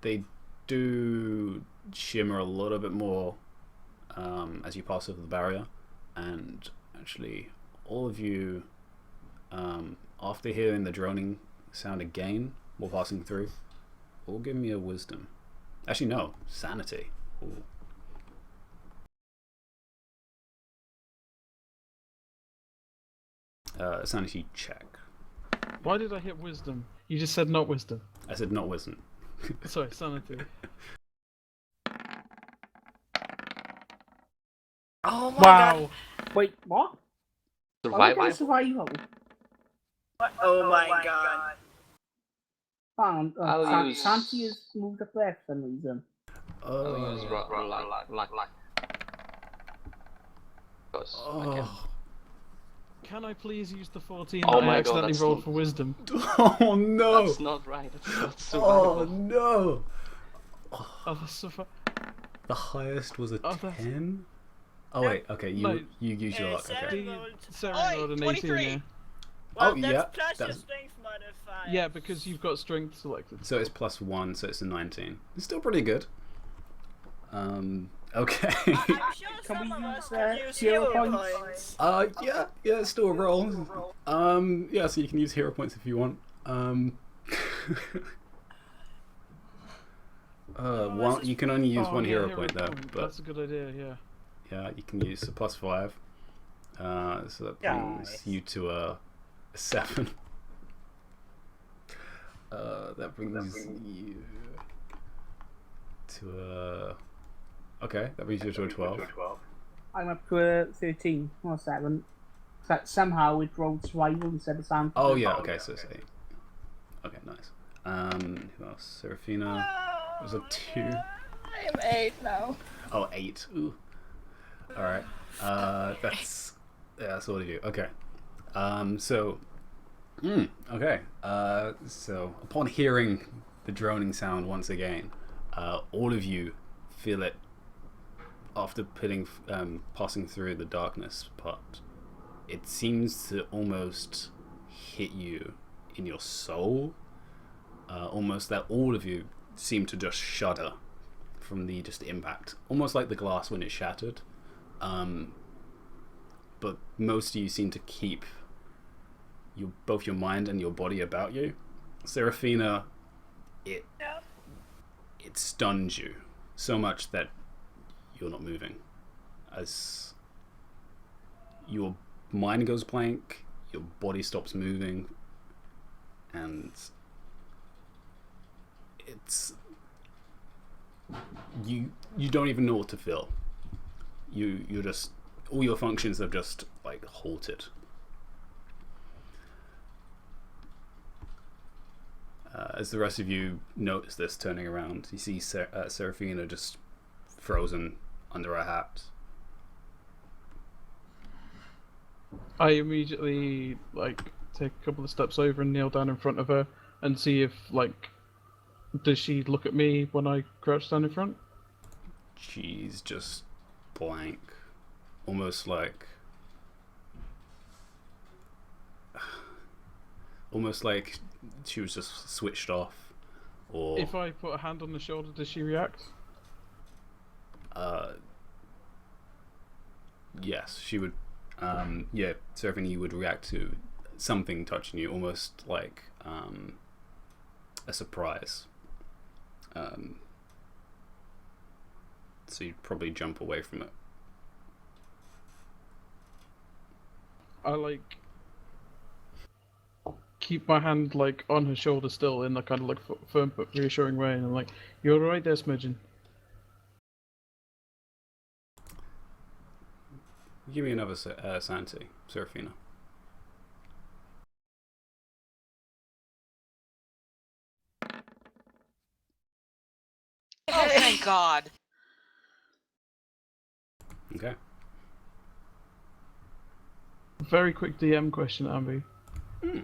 They do shimmer a little bit more as you pass over the barrier, and actually all of you after hearing the droning sound again while passing through, all give me a wisdom. Actually no, sanity. Ooh. Sanity check. Why did I hit wisdom? You just said not wisdom. I said not wisdom. Sorry, sanity. Oh my Wow. god. Wait, what? Why Survival. survival? Oh my god. Hang I'll on, use- Santi has moved up there for some reason. I'll use luck. Because I can. Can I please use the 14 Oh that my I God, accidentally that's rolled not- for wisdom? Oh no! That's not right. That's not Oh survival. no! Oh, that's so fun. The highest was a Oh, that's- 10? Oh wait, okay, No. you use your luck, okay. Seven The rolled. Sarah Oi, rolled an 23. 18, yeah. Well, Oh, that's yeah, plus your that's- strength modifier. Yeah, because you've got strength selected. So it's plus 1, so it's a 19. It's still pretty good. Okay. I'm sure Can some we of use, us can use hero hero points? points. Yeah, it's still a roll. Yeah, so you can use hero points if you want. One, you can only use Oh, one yeah, hero point though, point. but That's a good idea, yeah. yeah, you can use a plus 5. So that brings Nice. you to a 7. That brings you to a. Okay, that brings you to a 12. I'm up to a 13 or 7. So somehow it rolled survival instead of Santi. Oh yeah, okay, so it's 8. Okay, nice. Who else? Serafina was a 2. I am 8 now. Oh, 8. Ooh. All right. That's all of you. Okay. Okay. So upon hearing the droning sound once again, all of you feel it after passing through the darkness part. It seems to almost hit you in your soul. Almost that all of you seem to just shudder from the just impact, almost like the glass when it shattered. but most of you seem to keep both your mind and your body about you. Seraphina, it stuns you so much that you're not moving. As your mind goes blank, your body stops moving, and it's you don't even know what to feel. You're just, all your functions have just like halted. As the rest of you notice this, turning around, you see Seraphina just frozen under a hat. I immediately take a couple of steps over and kneel down in front of her and see if does she look at me when I crouch down in front? She's just blank, almost like she was just switched off. Or if I put a hand on the shoulder, does she react? Yes, she would. Yeah, Seraphina, you would react to something touching you, almost like a surprise. So you'd probably jump away from it. I keep my hand on her shoulder still in the kind of firm but reassuring way, and I'm like, "You're right there, Smidgen." Give me another sanity, Seraphina. Oh, thank God. Okay. Very quick DM question, Ambi.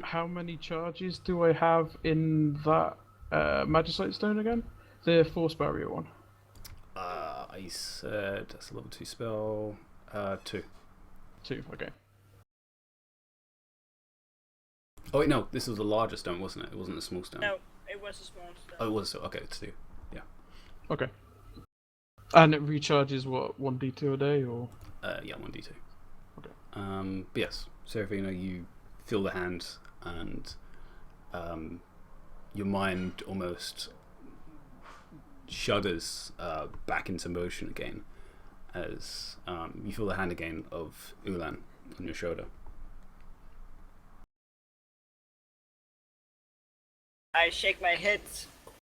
How many charges do I have in that Magicite Stone again? The Force Barrier one. I said that's a level 2 spell. 2. 2, okay. Oh wait, no, this was a larger stone, wasn't it? It wasn't a small stone. No, it was a small stone. Oh, it was. Okay, it's 2. Yeah. Okay. And it recharges what, 1d2 a day, or? Yeah, 1d2. Okay. But yes, Seraphina, you feel the hand, and your mind almost shudders back into motion again as you feel the hand again of Ulan on your shoulder. I shake my head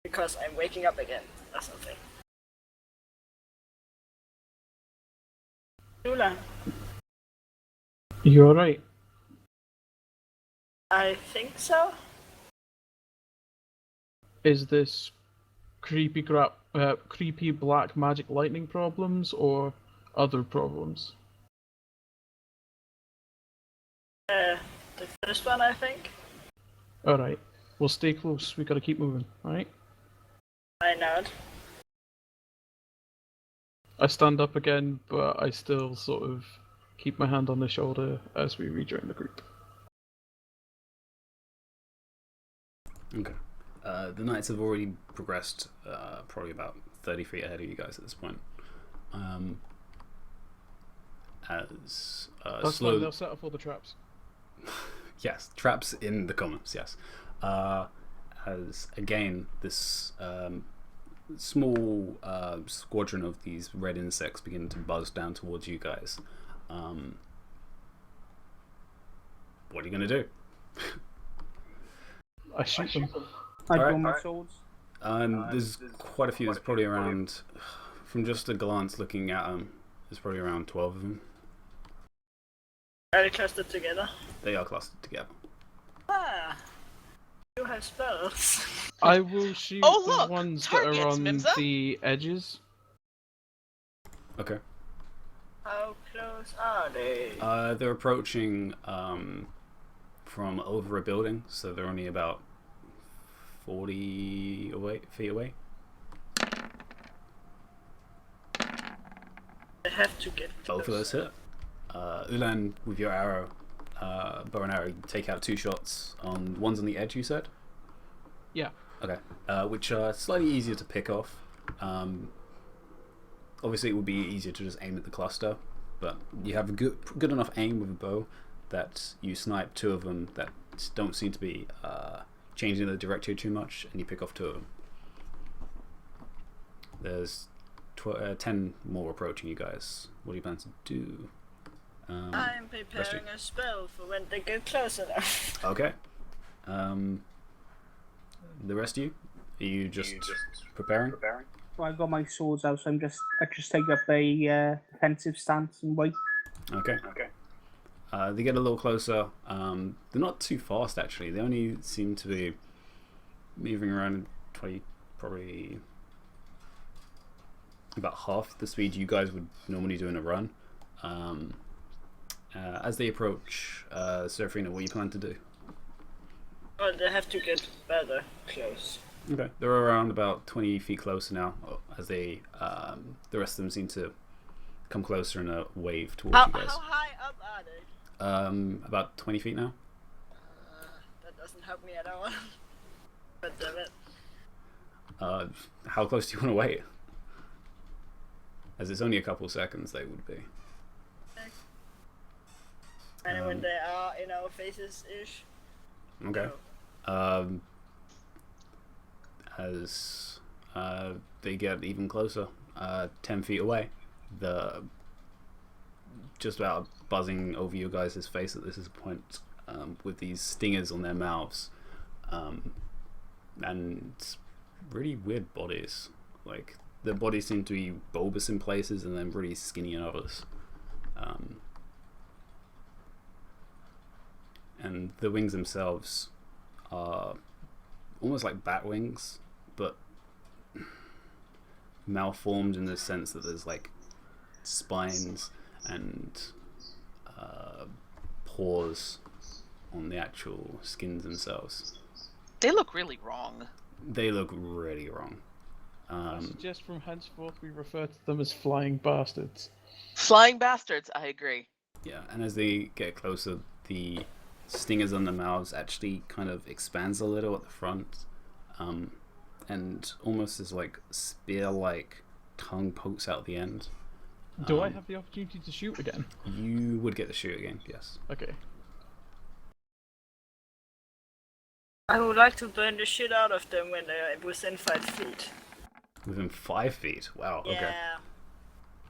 because I'm waking up again or something. Ulan, You alright? I think so. Is this creepy black magic lightning problems, or other problems? The first one, I think. Alright. Well, stay close. We gotta keep moving, alright? I nod. I stand up again, but I still sort of keep my hand on the shoulder as we rejoin the group. Okay. The knights have already progressed probably about 30 feet ahead of you guys at this point. As That's fine, they'll set up all the traps. Yes, traps in the comments, yes. As again, this small squadron of these red insects begin to buzz down towards you guys. What are you going to do? I shoot them. I draw Alright. my swords. There's quite a few. There's probably around, from just a glance looking at them, there's probably around 12 of them. Are they clustered together? They are clustered together. Ah, you have spells. I will shoot Oh, the look! ones that are Targets, on Mimza. the edges. Okay. How close are they? They're approaching from over a building, so they're only about 40 feet away. I have to get Both of those hit. Ulan, with your arrow, bow and arrow, you take out 2 shots on ones on the edge. You said. Yeah. Okay. Which are slightly easier to pick off. Obviously, it would be easier to just aim at the cluster, but you have a good enough aim with a bow that you snipe 2 of them that don't seem to be changing the directory too much, and you pick off 2 of them. There's 10 more approaching you guys. What do you plan to do? I'm preparing a spell for when they get close enough. Okay. The rest of you? Are you just preparing? So I got my swords out, so I just take up a defensive stance and wait. Okay. They get a little closer. They're not too fast actually. They only seem to be moving around 20, probably about half the speed you guys would normally do in a run. As they approach, Seraphina, what do you plan to do? Well, they have to get better close. Okay, they're around about 20 feet closer now. As they, the rest of them seem to come closer in a wave towards you guys. How high up are they? About 20 feet now. That doesn't help me at all. But damn it. How close do you want to wait? As it's only a couple seconds, they would be. And when they are in our faces-ish. Okay. As they get even closer, 10 feet away, just about buzzing over your guys' face at this point, with these stingers on their mouths, and really weird bodies. Like, their bodies seem to be bulbous in places and then really skinny in others. And the wings themselves are almost like bat wings, but malformed in the sense that there's like spines and paws on the actual skins themselves. They look really wrong. They look really wrong. I suggest from henceforth we refer to them as flying bastards. Flying bastards, I agree. Yeah, and as they get closer, the stingers on the mouths actually kind of expands a little at the front, and almost as like spear-like tongue pokes out the end. Do I have the opportunity to shoot again? You would get to shoot again, yes. Okay. I would like to burn the shit out of them when they're within 5 feet. Within 5 feet? Wow, Yeah.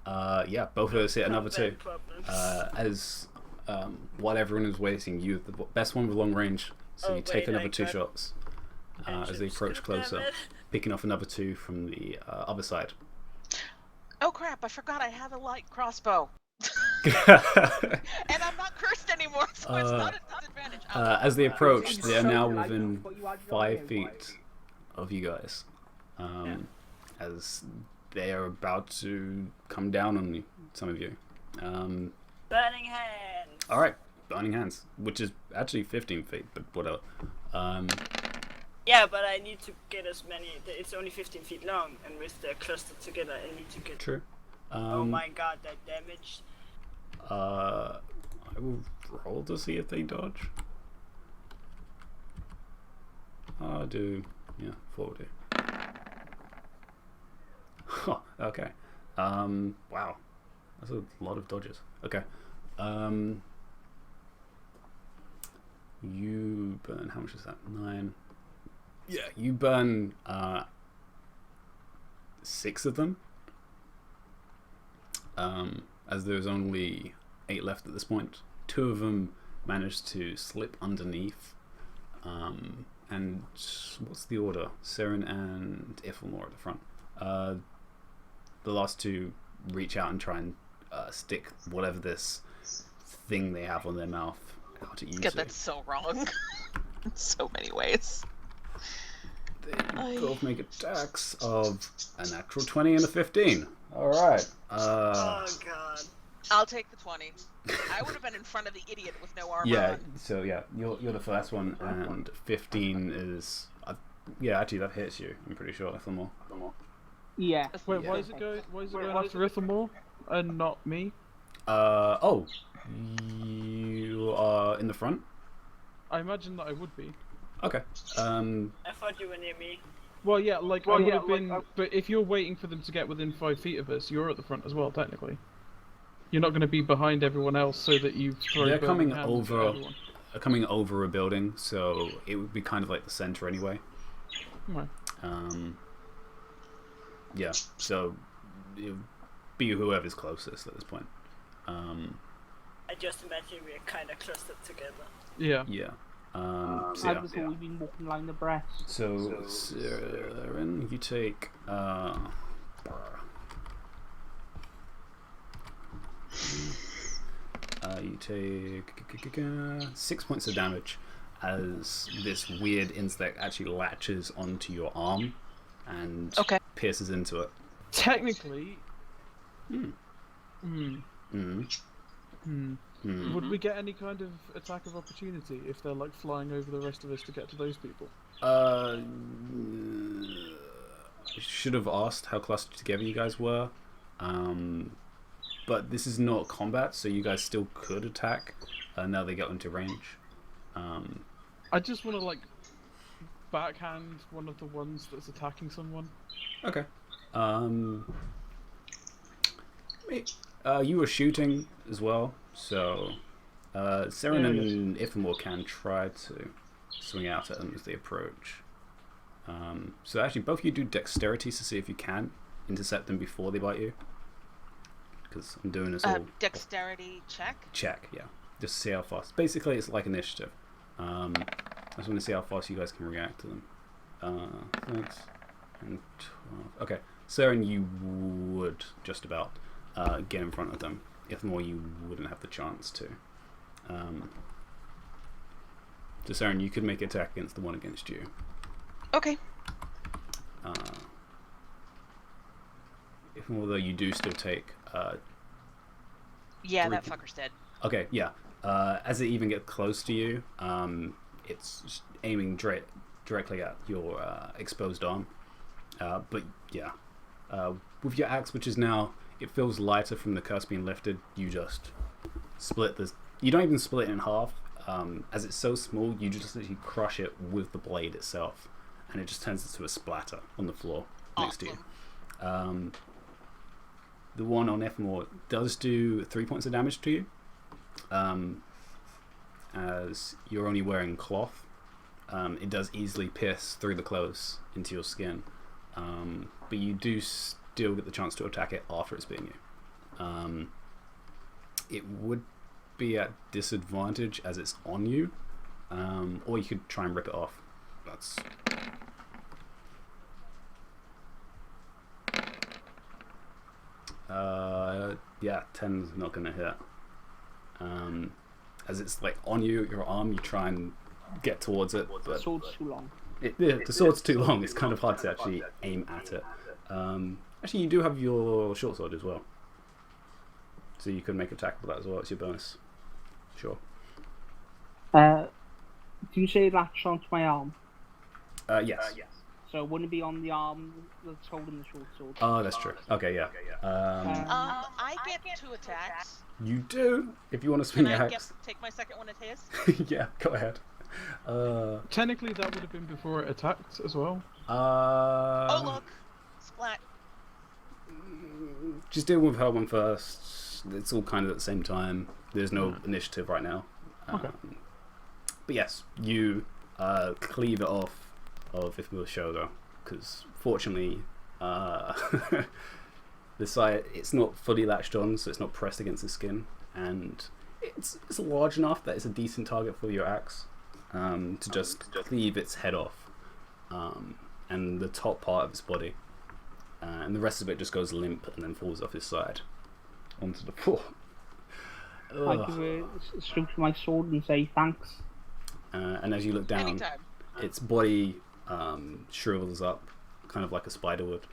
okay. Yeah, both of us hit another 2. Problems. As while everyone is waiting, you the best one with long range, so you take another 2 shots as they approach closer, picking off another 2 from the other side. Oh crap, I forgot I have a light crossbow. And I'm not cursed anymore, so it's not a disadvantage. As they approach, they are now within 5 feet of you guys, as they are about to come down on you, some of you. Burning hands! Alright, burning hands, which is actually 15 feet, but whatever. Yeah, but I need to get as many. It's only 15 feet long, and with the clustered together, I need to get. True. Oh my god, that damage. I will roll to see if they dodge. I do. Yeah, 40. Huh, okay. Wow. That's a lot of dodges. Okay. You burn, how much is that? 9. Yeah, you burn 6 of them. As there's only 8 left at this point. 2 of them managed to slip underneath. And what's the order? Seren and Ifilmore at the front. The last 2 reach out and try and stick whatever this thing they have on their mouth out at you. God, that's so wrong. In so many ways. They both make attacks of a natural 20 and a 15. Alright. Oh god. I'll take the 20. I would have been in front of the idiot with no armor Yeah, on. so yeah, you're the first one, and 15 is... yeah, actually that hits you, I'm pretty sure, Ifilmore. Yeah. Wait, Yeah. why is it going after Ithamore and not me? Oh. You are in the front? I imagine that I would be. Okay. I thought you were near me. Well, yeah, like I would have been. But if you're waiting for them to get within 5 feet of us, you're at the front as well, technically. You're not going to be behind everyone else so that you throw. They're burning coming hands at over. everyone. Coming over a building, so it would be kind of like the center anyway. Right. Yeah, so it would be whoever's closest at this point. I just imagine we're kind of clustered together. Yeah. Yeah. I've just always been walking along the breast. So, Saren, you take you take 6 points of damage as this weird insect actually latches onto your arm and pierces into it. Technically. Would we get any kind of attack of opportunity if they're like flying over the rest of us to get to those people? I should have asked how clustered together you guys were. But this is not combat, so you guys still could attack. Now they get into range. I just want to like backhand one of the ones that's attacking someone. Okay. You were shooting as well, so Saren and Ithamore can try to swing out at them as they approach. So actually, both of you do dexterity to see if you can intercept them before they bite you. Because I'm doing this all. Dexterity check? Check, yeah. Just to see how fast. Basically, it's like initiative. I just want to see how fast you guys can react to them. Thanks. And 12. Okay, Saren, you would just about get in front of them. Ithamore, you wouldn't have the chance to. So Saren, you could make an attack against the one against you. Okay. Ithamore, though, you do still take... yeah, that fucker's dead. Okay, yeah. As it even gets close to you, it's aiming directly at your exposed arm. But yeah, with your axe, which is now, it feels lighter from the curse being lifted, you just split this. You don't even split it in half. As it's so small, you just literally crush it with the blade itself, and it just turns into a splatter on the floor next to you. The one on Ithamore does do 3 points of damage to you, as you're only wearing cloth. It does easily pierce through the clothes into your skin, but you do still get the chance to attack it after it's bitten you. It would be at disadvantage as it's on you, or you could try and rip it off. That's... yeah, 10's not gonna hit. As it's like on you, your arm, you try and get towards it, but The sword's too long. the sword's too long. It's kind of hard to actually aim at it. Actually, you do have your short sword as well, so you could make an attack with that as well. It's your bonus. Sure. Do you say latch onto my arm? Yes. So wouldn't it be on the arm that's holding the short sword? Oh, that's true. Okay, yeah. I get 2 attacks. You do. If you want to swing Can your I axe. take my second one at his? Yeah, go ahead. Technically, that would have been before it attacked as well. Oh look, splat. Just deal with her one first. It's all kind of at the same time. There's no initiative right now. Okay. But yes, you cleave it off of Ithamore's shoulder, because fortunately the side, it's not fully latched on, so it's not pressed against the skin, and it's large enough that it's a decent target for your axe, to just cleave its head off, and the top part of its body, and the rest of it just goes limp and then falls off his side onto the floor. I give a stroke to my sword and say thanks. And as you look down, Anytime. its body shrivels up, kind of like a spider would,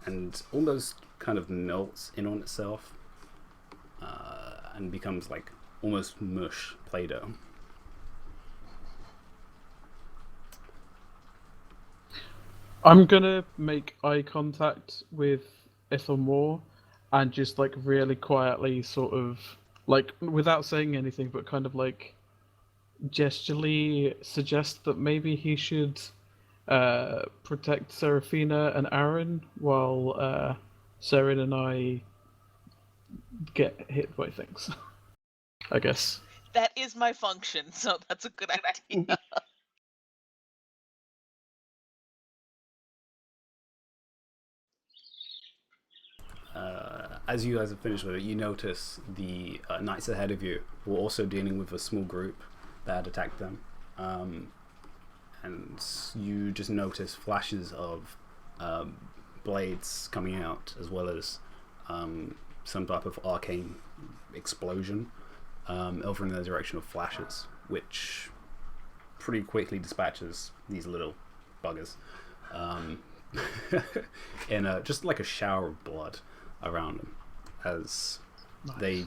and almost kind of melts in on itself, and becomes like almost mush, Play-Doh. I'm gonna make eye contact with Ithamore and just like really quietly sort of like without saying anything but kind of like gesturally suggest that maybe he should protect Seraphina and Aaron while Seren and I get hit by things. I guess. That is my function, so that's a good idea. As you guys have finished with it, you notice the knights ahead of you were also dealing with a small group that had attacked them. And you just notice flashes of blades coming out, as well as some type of arcane explosion over in the direction of flashes, which pretty quickly dispatches these little buggers in just like a shower of blood around them as they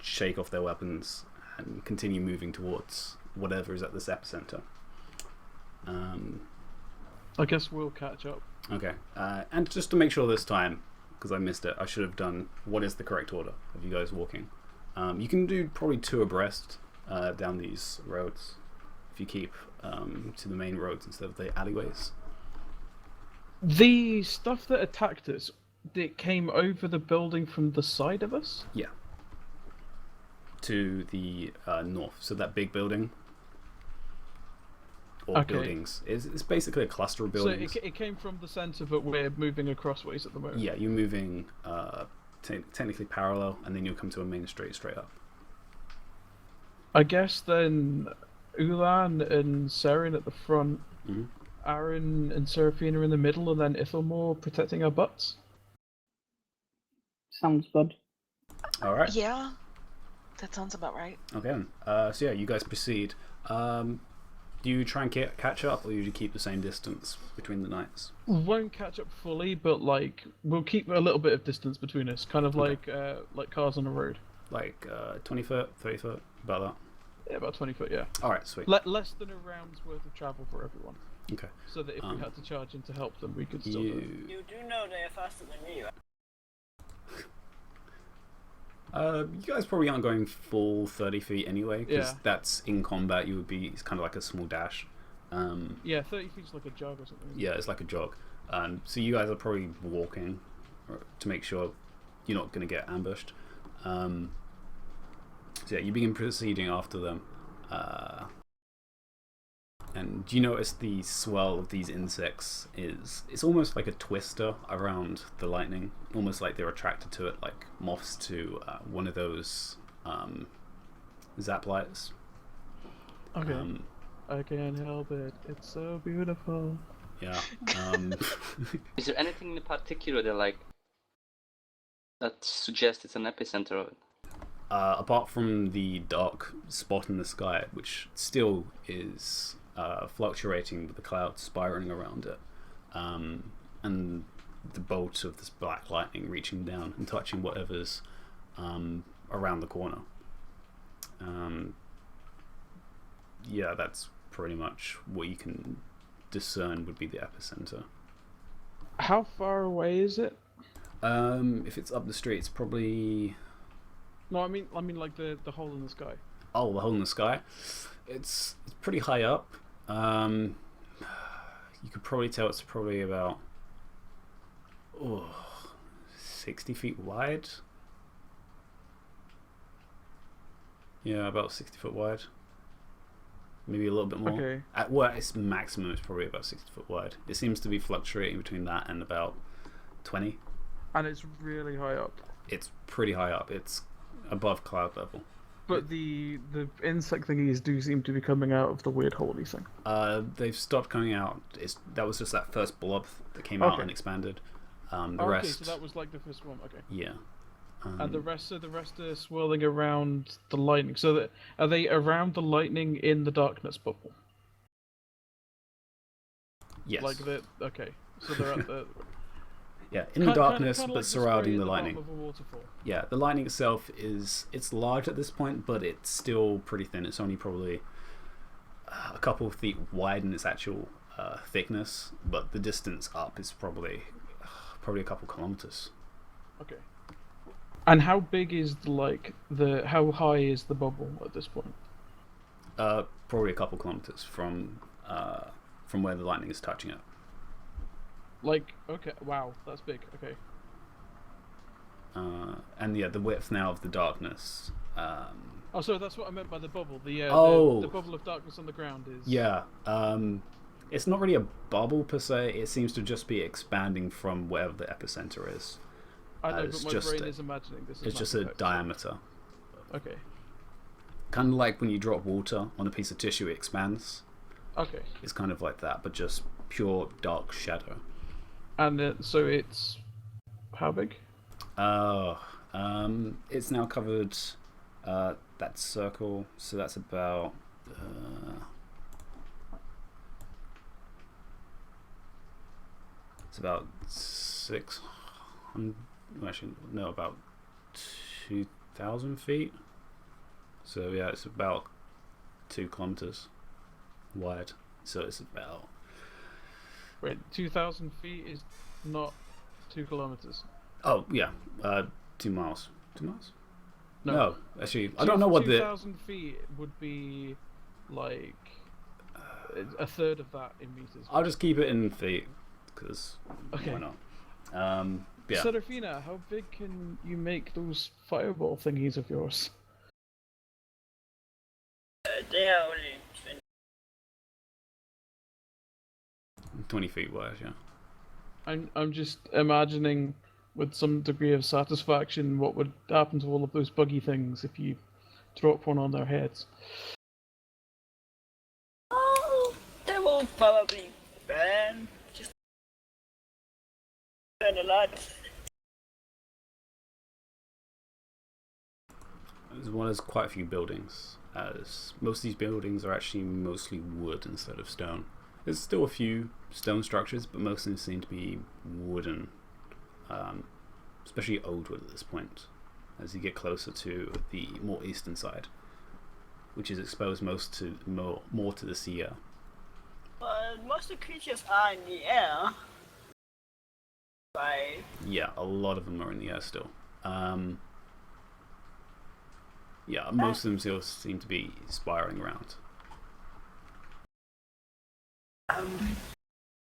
shake off their weapons and continue moving towards whatever is at this epicenter. I guess we'll catch up. Okay, and just to make sure this time, because I missed it, I should have done what is the correct order of you guys walking. You can do probably 2 abreast down these roads if you keep to the main roads instead of the alleyways. The stuff that attacked us, it came over the building from the side of us? Yeah. To the north, so that big building. Or buildings. It's basically a cluster of buildings. So it came from the centre, but we're moving across ways at the moment? Yeah, you're moving technically parallel, and then you'll come to a main street straight up. I guess then Ulan and Seren at the front, Aaron and Seraphina in the middle, and then Ithelmore protecting our butts? Sounds good. Alright. Yeah, that sounds about right. Okay then. So yeah, you guys proceed. Do you try and catch up, or do you keep the same distance between the knights? Won't catch up fully, but like we'll keep a little bit of distance between us, kind of like cars on the road. Like 20 foot, 30 foot, about that? Yeah, about 20 foot, yeah. Alright, sweet. Less than a round's worth of travel for everyone. Okay. So that if we had to charge in to help them, we could still do it. You do know they are faster than me, right? You guys probably aren't going full 30 feet anyway, because Yeah. that's in combat. You would be, it's kind of like a small dash. Yeah, 30 feet's like a jog or something. Yeah, it's like a jog. So you guys are probably walking to make sure you're not going to get ambushed. So yeah, you begin proceeding after them. And you notice the swirl of these insects it's almost like a twister around the lightning, almost like they're attracted to it, like moths to one of those zap lights. Okay. I can't help it. It's so beautiful. Yeah. Is there anything in particular that suggests it's an epicenter of it? Apart from the dark spot in the sky, which still is fluctuating with the clouds spiraling around it, and the bolt of this black lightning reaching down and touching whatever's around the corner. Yeah, that's pretty much what you can discern would be the epicenter. How far away is it? If it's up the street, it's probably... No, I mean like the hole in the sky. Oh, the hole in the sky? It's pretty high up. You could probably tell it's probably about 60 feet wide. Yeah, about 60 foot wide. Maybe a little bit more. Okay. At its maximum, it's probably about 60 foot wide. It seems to be fluctuating between that and about 20. And it's really high up. It's pretty high up. It's above cloud level. But the insect thingies do seem to be coming out of the weird holy thing. They've stopped coming out. That was just that first blob that came out and expanded. The rest. Okay, so that was like the first one. Okay. Yeah. And the rest are swirling around the lightning. So are they around the lightning in the darkness bubble? Yes. Okay. So they're at the. Yeah, in the darkness, kinda but like surrounding the spray at lightning. bottom of a waterfall. Yeah, the lightning itself it's large at this point, but it's still pretty thin. It's only probably a couple of feet wide in its actual thickness, but the distance up is probably a couple kilometers. Okay. And how big is how high is the bubble at this point? Probably a couple kilometers from where the lightning is touching it. Okay, wow, that's big. Okay. And yeah, the width now of the darkness. Oh, sorry, that's what I meant by the bubble. The bubble of darkness on the ground is. Yeah. It's not really a bubble per se. It seems to just be expanding from wherever the epicenter is. I know, but my brain is imagining this. It's just a diameter. Okay. Kind of like when you drop water on a piece of tissue, it expands. Okay. It's kind of like that, but just pure dark shadow. And so it's how big? It's now covered that circle, so that's about it's about 600. Actually, no, about 2,000 feet. So yeah, it's about 2 kilometers wide. So it's about. Wait, 2,000 feet is not 2 kilometers. Oh yeah, 2 miles. 2 miles? No, actually, I don't know what 2,000 feet would be like a third of that in meters. I'll just keep it in feet, because Okay. why not? Yeah. Serafina, how big can you make those fireball thingies of yours? They are only 20 feet wide, yeah. I'm just imagining with some degree of satisfaction what would happen to all of those buggy things if you drop one on their heads. Oh, they will probably burn. Just burn a lot. As well as quite a few buildings, as most of these buildings are actually mostly wood instead of stone. There's still a few stone structures, but most of them seem to be wooden, especially old wood at this point, as you get closer to the more eastern side, which is exposed more to the sea air. But most of the creatures are in the air. Right. Yeah, a lot of them are in the air still. Yeah, most of them still seem to be spiraling around.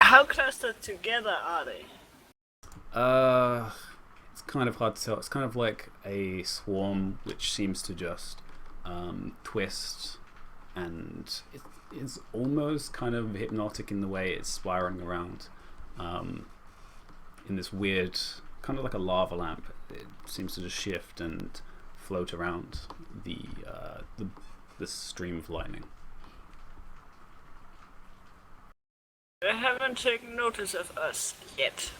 How clustered together are they? It's kind of hard to tell. It's kind of like a swarm which seems to just twist, and it's almost kind of hypnotic in the way it's spiraling around in this weird, kind of like a lava lamp. It seems to just shift and float around the stream of lightning. They haven't taken notice of us yet.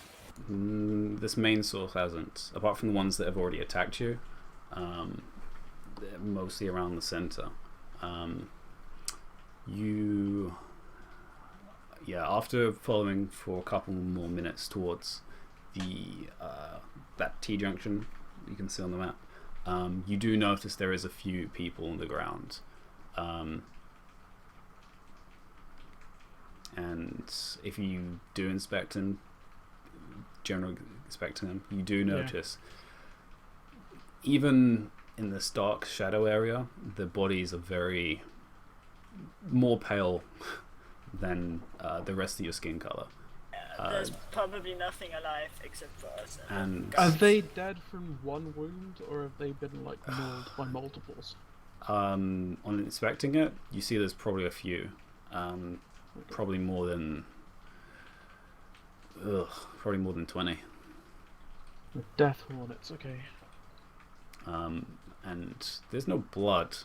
This main source hasn't, apart from the ones that have already attacked you. They're mostly around the center. After following for a couple more minutes towards that T-junction you can see on the map, you do notice there is a few people on the ground. And if you do inspect him, generally inspecting him, you do notice, even in this dark shadow area, the bodies are very more pale than the rest of your skin color. There's probably nothing alive except for us. And Are they dead from one wound, or have they been like mauled by multiples? on inspecting it, you see there's probably a few. Probably more than 20. Death hornets, okay. And there's no blood.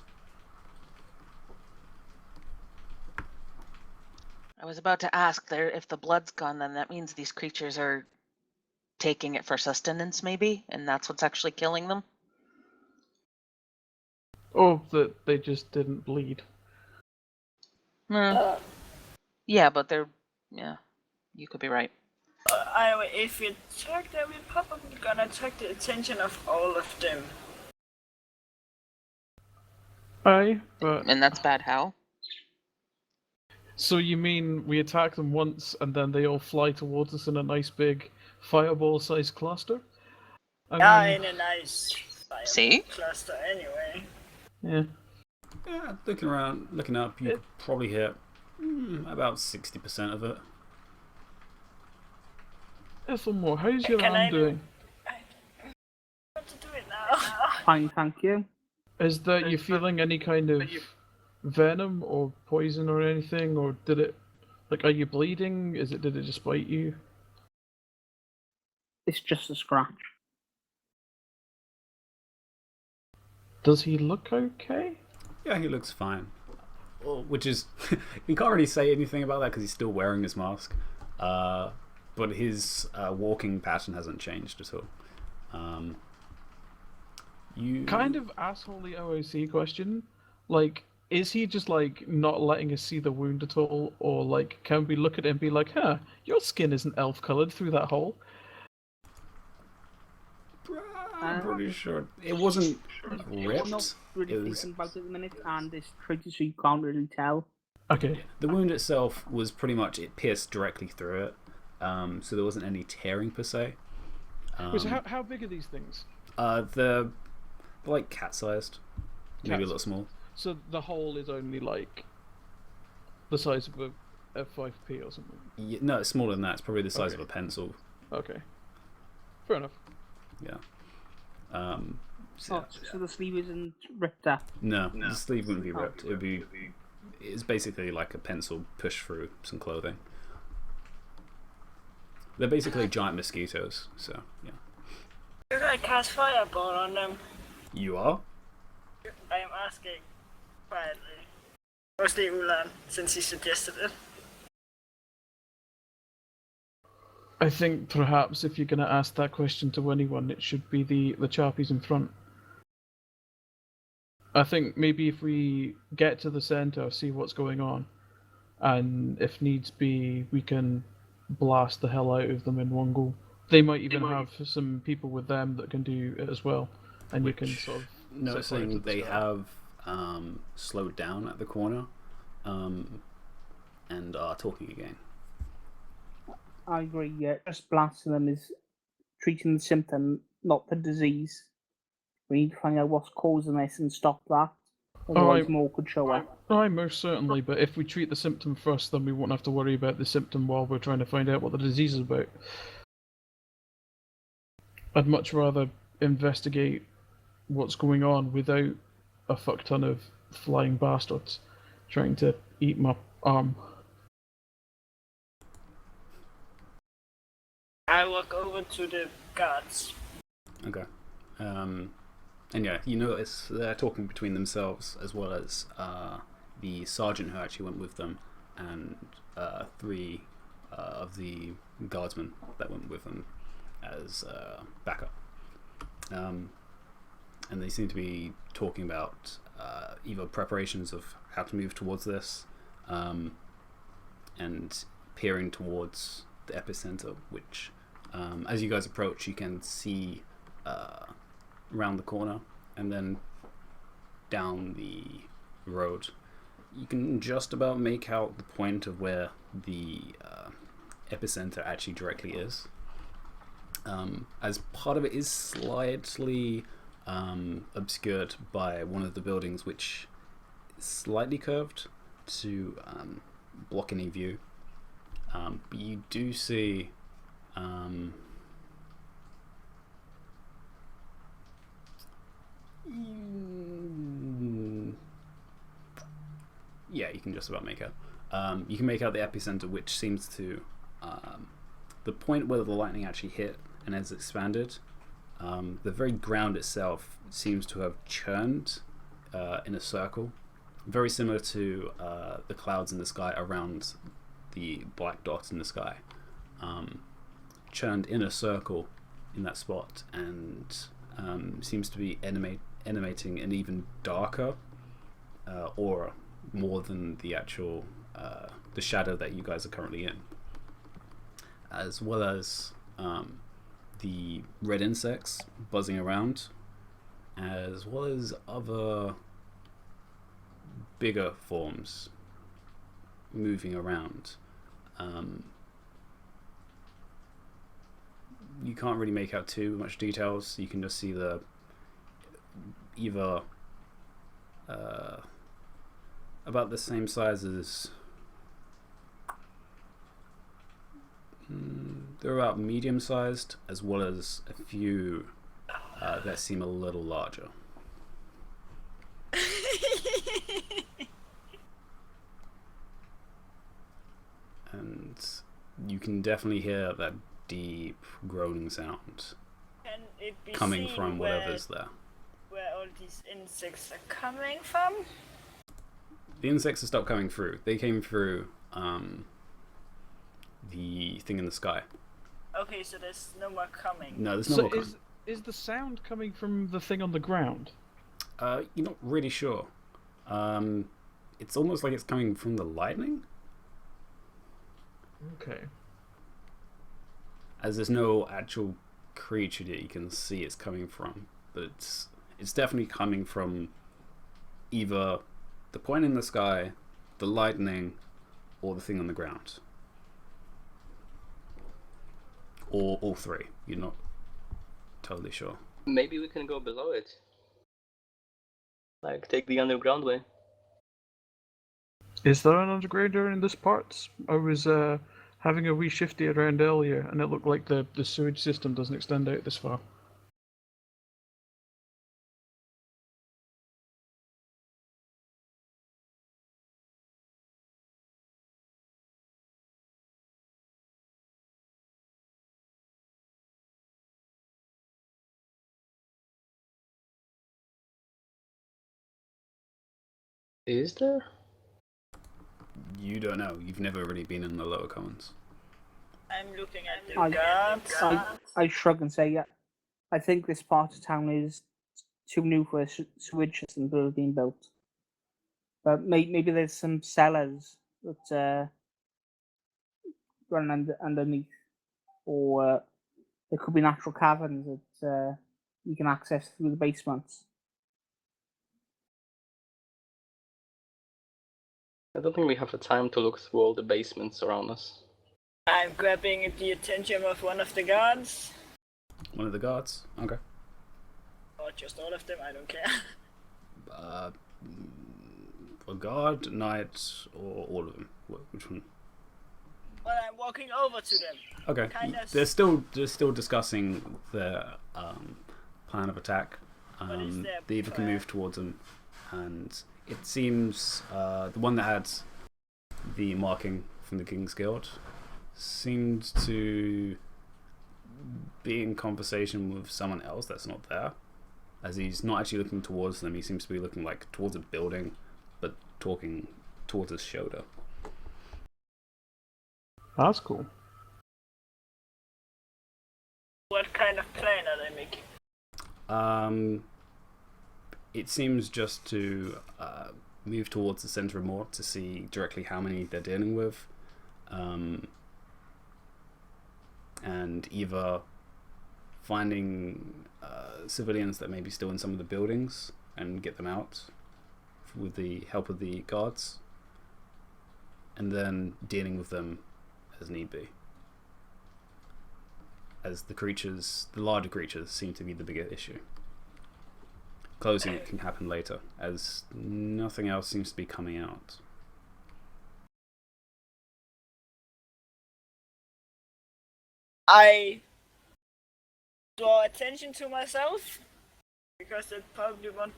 I was about to ask there if the blood's gone, then that means these creatures are taking it for sustenance, maybe, and that's what's actually killing them. Or that they just didn't bleed. Yeah, but they're you could be right. If we attack them, we're probably gonna attract the attention of all of them. Aye, but And that's bad how? so you mean we attack them once and then they all fly towards us in a nice big fireball-sized cluster? In a nice See? cluster anyway. Yeah. Yeah, looking up, you could probably hit about 60% of it. Ethelmore, how's your Can arm I- doing? Fine, thank you. Is that you feeling any kind of venom or poison or anything, or did it? Like, are you bleeding? Did it just bite you? It's just a scratch. Does he look okay? Yeah, he looks fine. Well, which is, you can't really say anything about that because he's still wearing his mask. But his walking pattern hasn't changed at all. You Kind of assholey OOC question. Like, is he just like not letting us see the wound at all, or like, can we look at it and be like, "Huh, your skin isn't elf-colored through that hole"? I'm pretty sure it wasn't I'm ripped. not really It was thinking about it at the minute, and it's tricky, so you can't really tell. Okay. the wound itself was pretty much it pierced directly through it. So there wasn't any tearing per se. Wait, so how big are these things? They're like cat-sized, maybe a little small. So the hole is only like the size of a 5p or something. Yeah, no, it's smaller than that. It's probably the size of Okay. a pencil. Okay. Fair enough. Yeah. So the sleeve isn't ripped up. No, the sleeve wouldn't be ripped. It'd be. It's basically like a pencil pushed through some clothing. They're basically giant mosquitoes. So yeah. Should I cast fireball on them? You are. I am asking quietly. Mostly Ulan, since he suggested it. I think perhaps if you're going to ask that question to anyone, it should be the Charpies in front. I think maybe if we get to the center, see what's going on, and if needs be, we can blast the hell out of them in one go. They might even have some people with them that can do it as well, and you can sort of Noticing they have slowed down at the corner and are talking again. I agree, yeah. Just blasting them is treating the symptom, not the disease. We need to find out what's causing this and stop that. Otherwise, more could show up. Aye, most certainly, but if we treat the symptom first, then we won't have to worry about the symptom while we're trying to find out what the disease is about. I'd much rather investigate what's going on without a fuck ton of flying bastards trying to eat my arm. I walk over to the guards. Okay. And yeah, you notice they're talking between themselves as well as the sergeant who actually went with them and three of the guardsmen that went with them as backup. And they seem to be talking about either preparations of how to move towards this and peering towards the epicenter, which as you guys approach, you can see around the corner and then down the road. You can just about make out the point of where the epicenter actually directly is. As part of it is slightly obscured by one of the buildings, which is slightly curved to block any view. But you do see yeah, you can just about make out. You can make out the epicenter, which seems to the point where the lightning actually hit and has expanded. The very ground itself seems to have churned in a circle, very similar to the clouds in the sky around the black dot in the sky. Churned in a circle in that spot, and seems to be animating an even darker aura, more than the actual the shadow that you guys are currently in, as well as the red insects buzzing around, as well as other bigger forms moving around. You can't really make out too much details. You can just see the either about the same size as they're about medium sized, as well as a few that seem a little larger. you can definitely hear that deep groaning sound Can it be coming seen from whatever's there. where all these insects are coming from? The insects have stopped coming through. They came through the thing in the sky. Okay, so there's no more coming. No, there's no So more coming. is the sound coming from the thing on the ground? You're not really sure. It's almost like it's coming from the lightning, Okay. as there's no actual creature that you can see it's coming from. But it's definitely coming from either the point in the sky, the lightning, or the thing on the ground. Or all three. You're not totally sure. Maybe we can go below it. Like, take the underground way. Is there an undergrounder in this part? I was having a wee shifty around earlier, and it looked like the sewage system doesn't extend out this far. Is there? You don't know. You've never really been in the lower commons. I'm looking at the guards. I shrug and say, yeah, I think this part of town is too new for a sewage system being built. But maybe there's some cellars that run underneath, or there could be natural caverns that you can access through the basements. I don't think we have the time to look through all the basements around us. I'm grabbing the attention of one of the guards. One of the guards? Okay. Or just all of them, I don't care. A guard, knight, or all of them? Which one? Well, I'm walking over to them. Okay. Kind of. They're still discussing their plan of attack. What is their They either can plan? move towards them, and it seems the one that had the marking from the King's Guild seemed to be in conversation with someone else that's not there, as he's not actually looking towards them. He seems to be looking like towards a building, but talking towards his shoulder. That's cool. What kind of plan are they making? It seems just to move towards the center of Mort to see directly how many they're dealing with, and either finding civilians that may be still in some of the buildings and get them out with the help of the guards, and then dealing with them as need be. As the larger creatures seem to be the bigger issue. Closing it can happen later, as nothing else seems to be coming out. I draw attention to myself, because they probably won't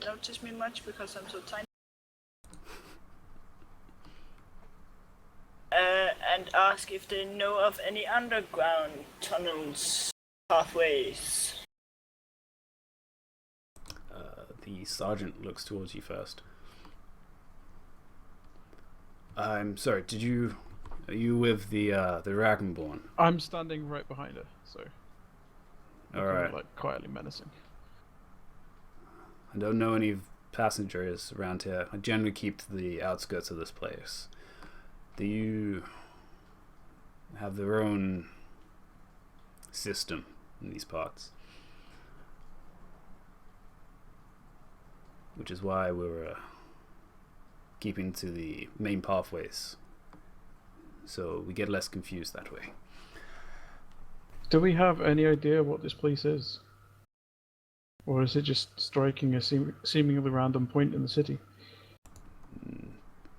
notice me much because I'm so tiny. And ask if they know of any underground tunnels, pathways. The sergeant looks towards you first. I'm sorry, are you with the Dragonborn? I'm standing right behind her, so Alright. like quietly menacing. I don't know any passengers around here. I generally keep to the outskirts of this place. Do you have their own system in these parts? Which is why we're keeping to the main pathways, so we get less confused that way. Do we have any idea what this place is? Or is it just striking a seemingly random point in the city?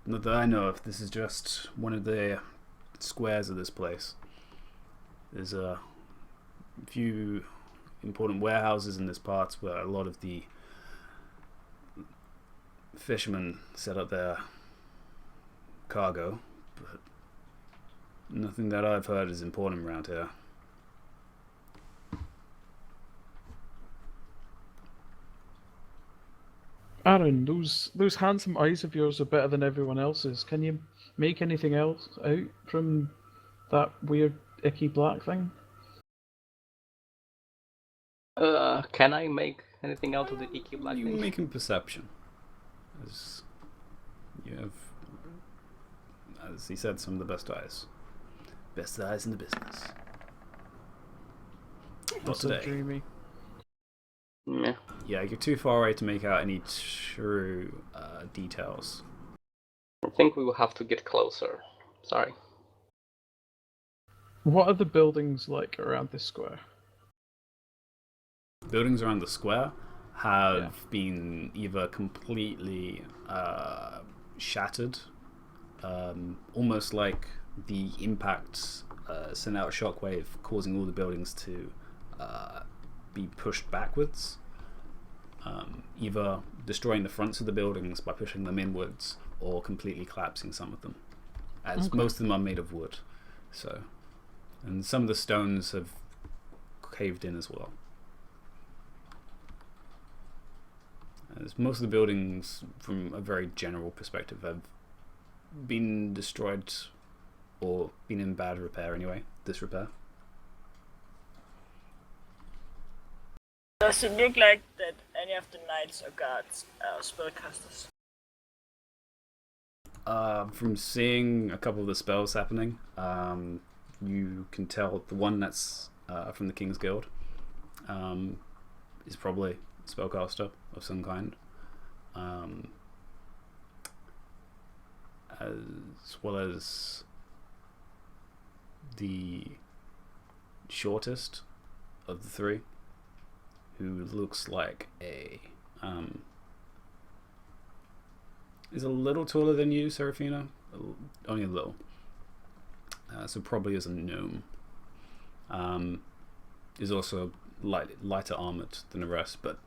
Not that I know of. This is just one of the squares of this place. There's a few important warehouses in this part where a lot of the fishermen set up their cargo, but Nothing that I've heard is important around here. Aaron, those handsome eyes of yours are better than everyone else's. Can you make anything else out from that weird, icky black thing? Can I make anything out of the icky black You thing? making perception. As you have, as he said, some of the best eyes. Best eyes in the business. Not So today. dreamy. Yeah. Yeah, you're too far away to make out any true details. I think we will have to get closer. Sorry. What are the buildings like around this square? Buildings around the square have been either completely shattered, almost like the impact sent out a shockwave, causing all the buildings to be pushed backwards, either destroying the fronts of the buildings by pushing them inwards, or completely collapsing some of them, as most of them are made of wood. So, and some of the stones have caved in as well. As most of the buildings, from a very general perspective, have been destroyed or been in bad repair anyway, disrepair. Does it look like that any of the knights or guards are spellcasters? From seeing a couple of the spells happening, you can tell the one that's from the King's Guild is probably a spellcaster of some kind. As well as the shortest of the three, who looks like is a little taller than you, Serafina, only a little. So probably is a gnome. Is also lighter armored than the rest, but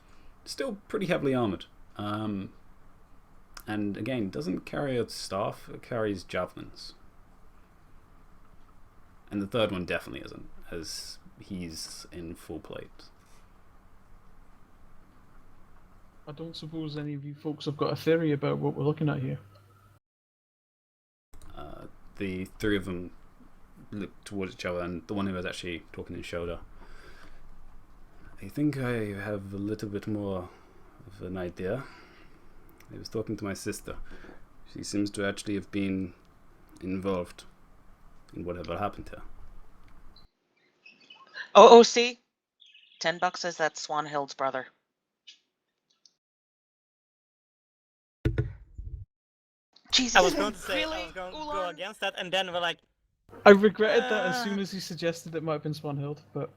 still pretty heavily armored. And again, doesn't carry a staff, it carries javelins. And the third one definitely isn't, as he's in full plate. I don't suppose any of you folks have got a theory about what we're looking at here. The three of them look towards each other, and the one who was actually talking his shoulder. I think I have a little bit more of an idea. I was talking to my sister. She seems to actually have been involved in whatever happened to her. OOC, $10 says that's Swanhild's brother. Jesus, I was going to say really? I was going to go Ulan? against that, and then we're like, I regretted that as soon as he suggested it might have been Swanhild, but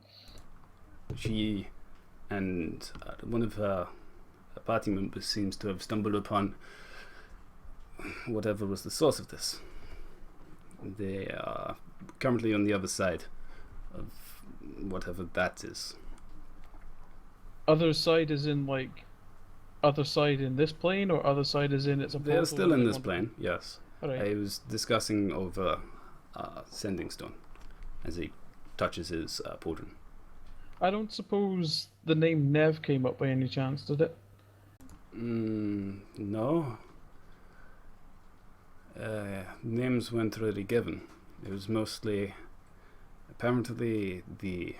She and one of her party members seems to have stumbled upon whatever was the source of this. They are currently on the other side of whatever that is. other side is in like other side in this plane, or other side is in it's a They are portal still that in they this want to- plane, yes. Alright. I was discussing over Sending Stone as he touches his pauldron. I don't suppose the name Nev came up by any chance, did it? No. Names weren't really given. It was mostly apparently the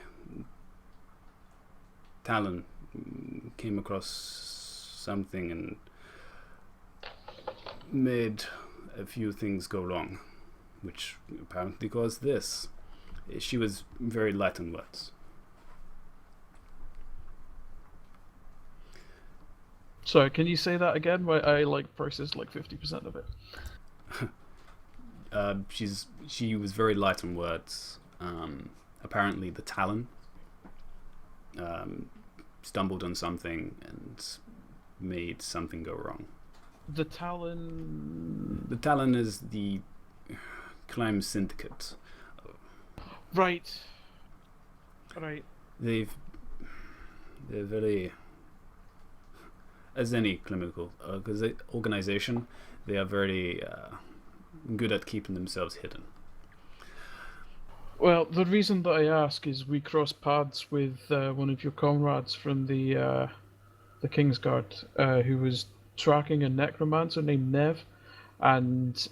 Talon came across something and made a few things go wrong, which apparently caused this. She was very light on words. Sorry, can you say that again? I like processed like 50% of it. She was very light on words. Apparently, the Talon stumbled on something and made something go wrong. The Talon. The Talon is the crime syndicate. Right. They're very, as any clinical organization, they are very good at keeping themselves hidden. Well, the reason that I ask is we crossed paths with one of your comrades from the Kingsguard, who was tracking a necromancer named Nev, and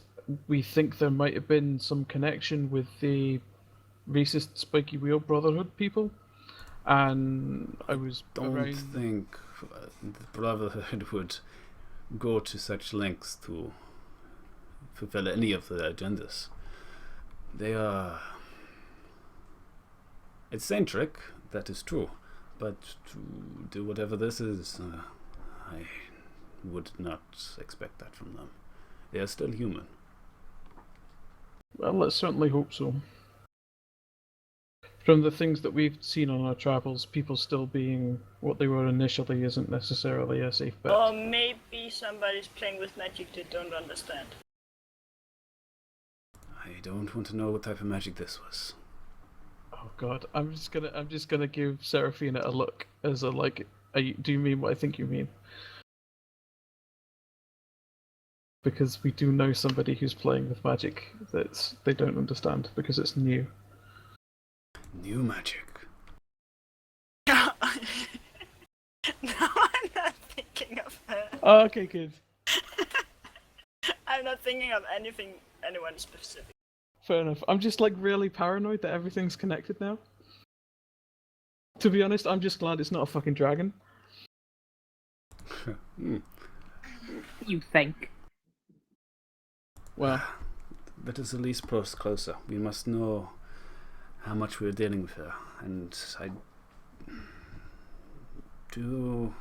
we think there might have been some connection with the racist Spiky Wheel Brotherhood people. And I was Don't around... think the Brotherhood would go to such lengths to fulfill any of their agendas. They are eccentric, that is true, but to do whatever this is, I would not expect that from them. They are still human. Well, let's certainly hope so. From the things that we've seen on our travels, people still being what they were initially isn't necessarily a safe bet. Or maybe somebody's playing with magic they don't understand. I don't want to know what type of magic this was. Oh God, I'm just gonna give Seraphina a look as a like. Do you mean what I think you mean? Because we do know somebody who's playing with magic that they don't understand because it's new. New magic. No, I'm not thinking of her. Oh, okay, good. I'm not thinking of anyone specific. Fair enough. I'm just like really paranoid that everything's connected now. To be honest, I'm just glad it's not a fucking dragon. You think? Well, Let us at least press closer. We must know how much we're dealing with here, and I do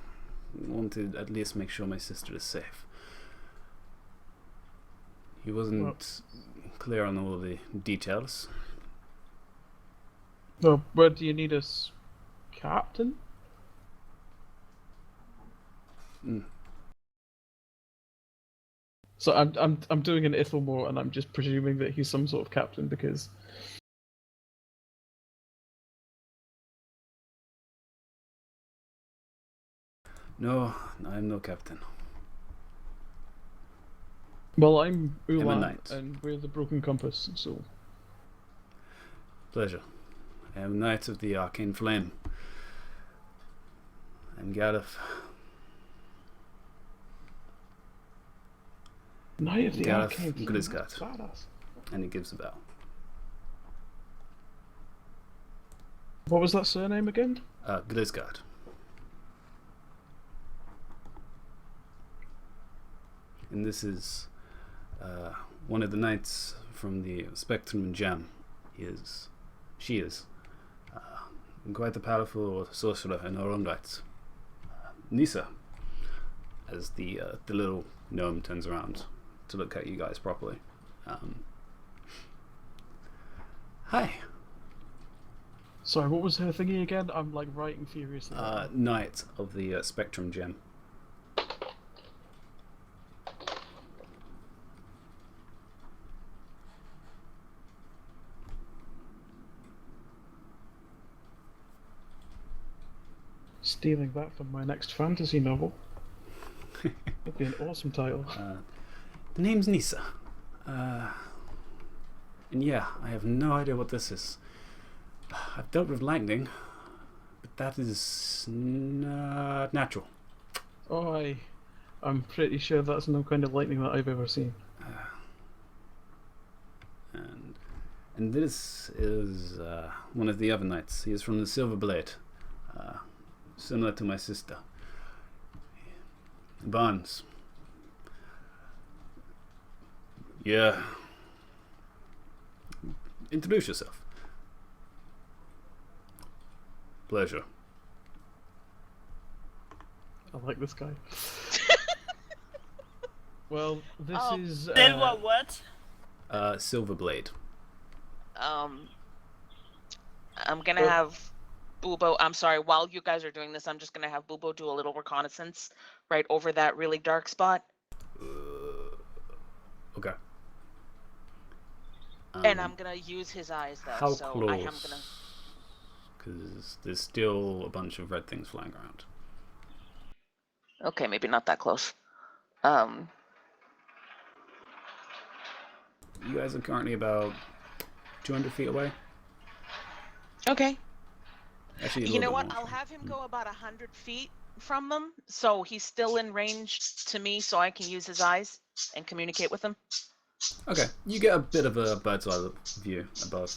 want to at least make sure my sister is safe. He wasn't clear on all of the details. no, where do you need us, Captain? So I'm doing an Ithelmore, and I'm just presuming that he's some sort of captain because. No, I'm no captain. Well, I'm I'm a Ulan, knight. and we're the Broken Compass, so. Pleasure. I am Knight of the Arcane Flame. I'm Gareth. Knight of the Gareth Arcane. Glisgard. Badass. And he gives a bell. What was that surname again? Glisgard. And this is one of the knights from the Spectrum and Gem. She is quite a powerful sorcerer in her own right. Nisa, as the little gnome turns around to look at you guys properly. Hi. Sorry, what was her thingy again? I'm like writing furiously. Knight of the Spectrum Gem. Stealing that from my next fantasy novel. That'd be an awesome title. The name's Nisa. And yeah, I have no idea what this is. I've dealt with lightning, but that is not natural. Oh, I'm pretty sure that's no kind of lightning that I've ever seen. And this is one of the other knights. He is from the Silver Blade, similar to my sister. Barnes. Yeah. Introduce yourself. Pleasure. I like this guy. Well, this is. Silver what? Silver Blade. I'm gonna have Bubo. I'm sorry. While you guys are doing this, I'm just gonna have Bubo do a little reconnaissance right over that really dark spot. Okay. And I'm gonna use his eyes though. How so close? I am gonna. Because there's still a bunch of red things flying around. Okay, maybe not that close. You guys are currently about 200 feet away. Okay. Actually, a You little know bit what? more. I'll have him go about 100 feet from them, so he's still in range to me, so I can use his eyes and communicate with him. Okay, you get a bit of a bird's eye view above.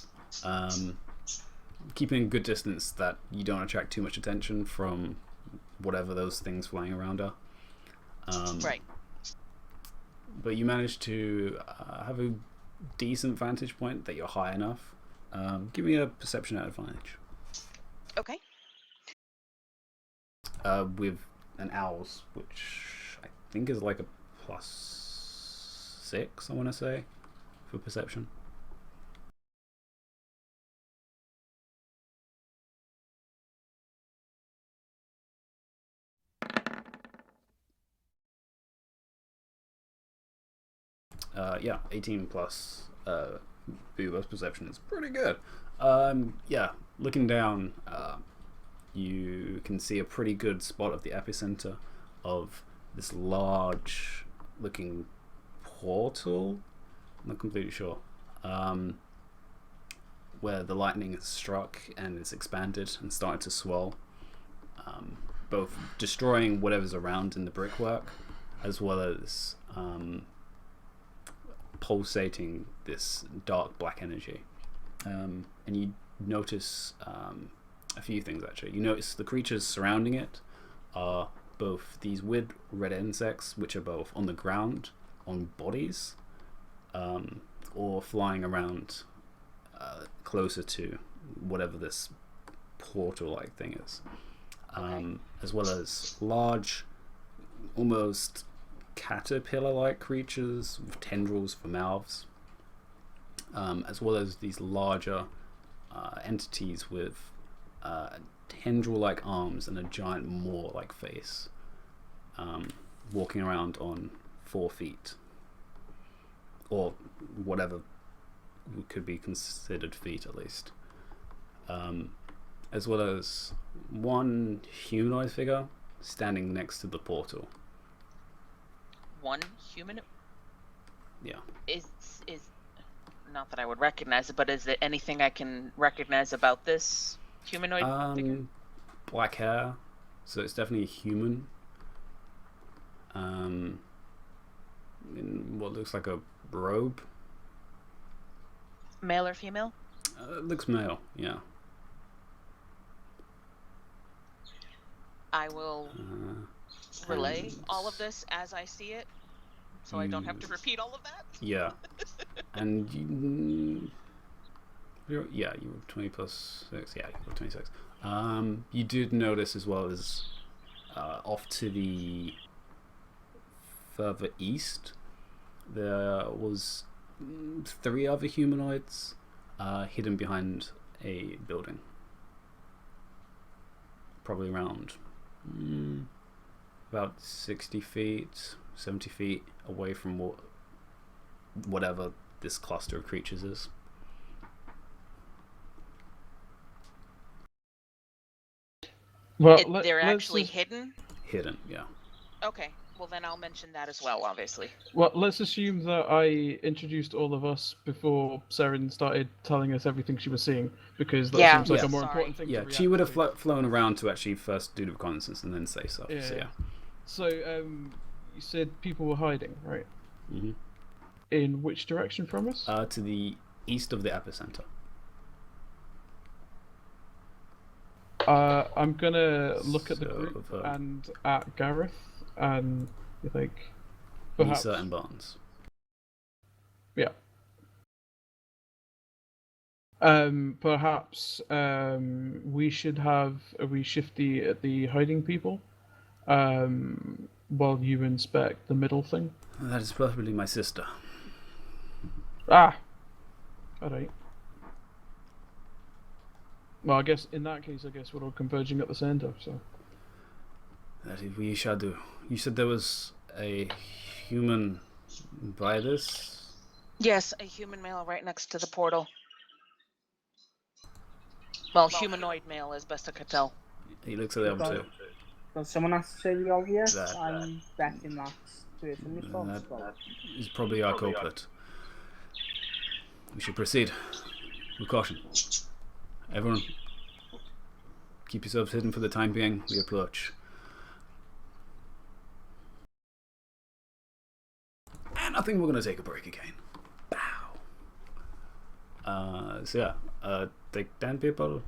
Keeping a good distance that you don't attract too much attention from whatever those things flying around are. Right. But you manage to have a decent vantage point that you're high enough. Give me a perception advantage. Okay. With an owl's, which I think is like a +6, I want to say, for perception. Yeah, 18 plus Boobo's perception is pretty good. Yeah, looking down, you can see a pretty good spot of the epicenter of this large looking portal. I'm not completely sure. Where the lightning has struck and it's expanded and started to swell, both destroying whatever's around in the brickwork, as well as pulsating this dark black energy. And you notice a few things actually. You notice the creatures surrounding it are both these weird red insects, which are both on the ground, on bodies, or flying around closer to whatever this portal-like thing is. As well as large, almost caterpillar-like creatures with tendrils for mouths, as well as these larger entities with tendril-like arms and a giant maw-like face, walking around on 4 feet, or whatever could be considered feet at least, as well as one humanoid figure standing next to the portal. One human. Yeah. Is not that I would recognize it, but is there anything I can recognize about this humanoid figure? Black hair, so it's definitely a human. In what looks like a robe. Male or female? It looks male, yeah. I will relay all of this as I see it, so I don't have to repeat all of that. Yeah. And you were 20 plus 6. Yeah, you were 26. You did notice as well as off to the further east, there was 3 other humanoids hidden behind a building, probably around about 60 feet, 70 feet away from whatever this cluster of creatures is. Well, They're actually hidden? Hidden, yeah. Okay, well then I'll mention that as well, obviously. Well, let's assume that I introduced all of us before Seren started telling us everything she was seeing, because that seems like a more important thing to Yeah, react she would have to. flown around to actually first do the reconnaissance and then say stuff. Yeah. So yeah. So, you said people were hiding, right? Mm-hmm. In which direction from us? To the east of the epicenter. I'm gonna look at the group So, and at Gareth, and you think perhaps Lisa and Barnes. yeah. Perhaps we should have we shift the hiding people, while you inspect the middle thing. That is probably my sister. Ah, all right. Well, I guess in that case, we're all converging at the center. So That we shall do. You said there was a human by this? Yes, a human male right next to the portal. Well, humanoid male as best I could tell. He looks at the other two. Does someone has to say the obvious? That- I'm betting that's the person responsible. That is probably our culprit. We should proceed with caution. Everyone, keep yourselves hidden for the time being. We approach. And I think we're going to take a break again. Bow. So yeah, take 10 people.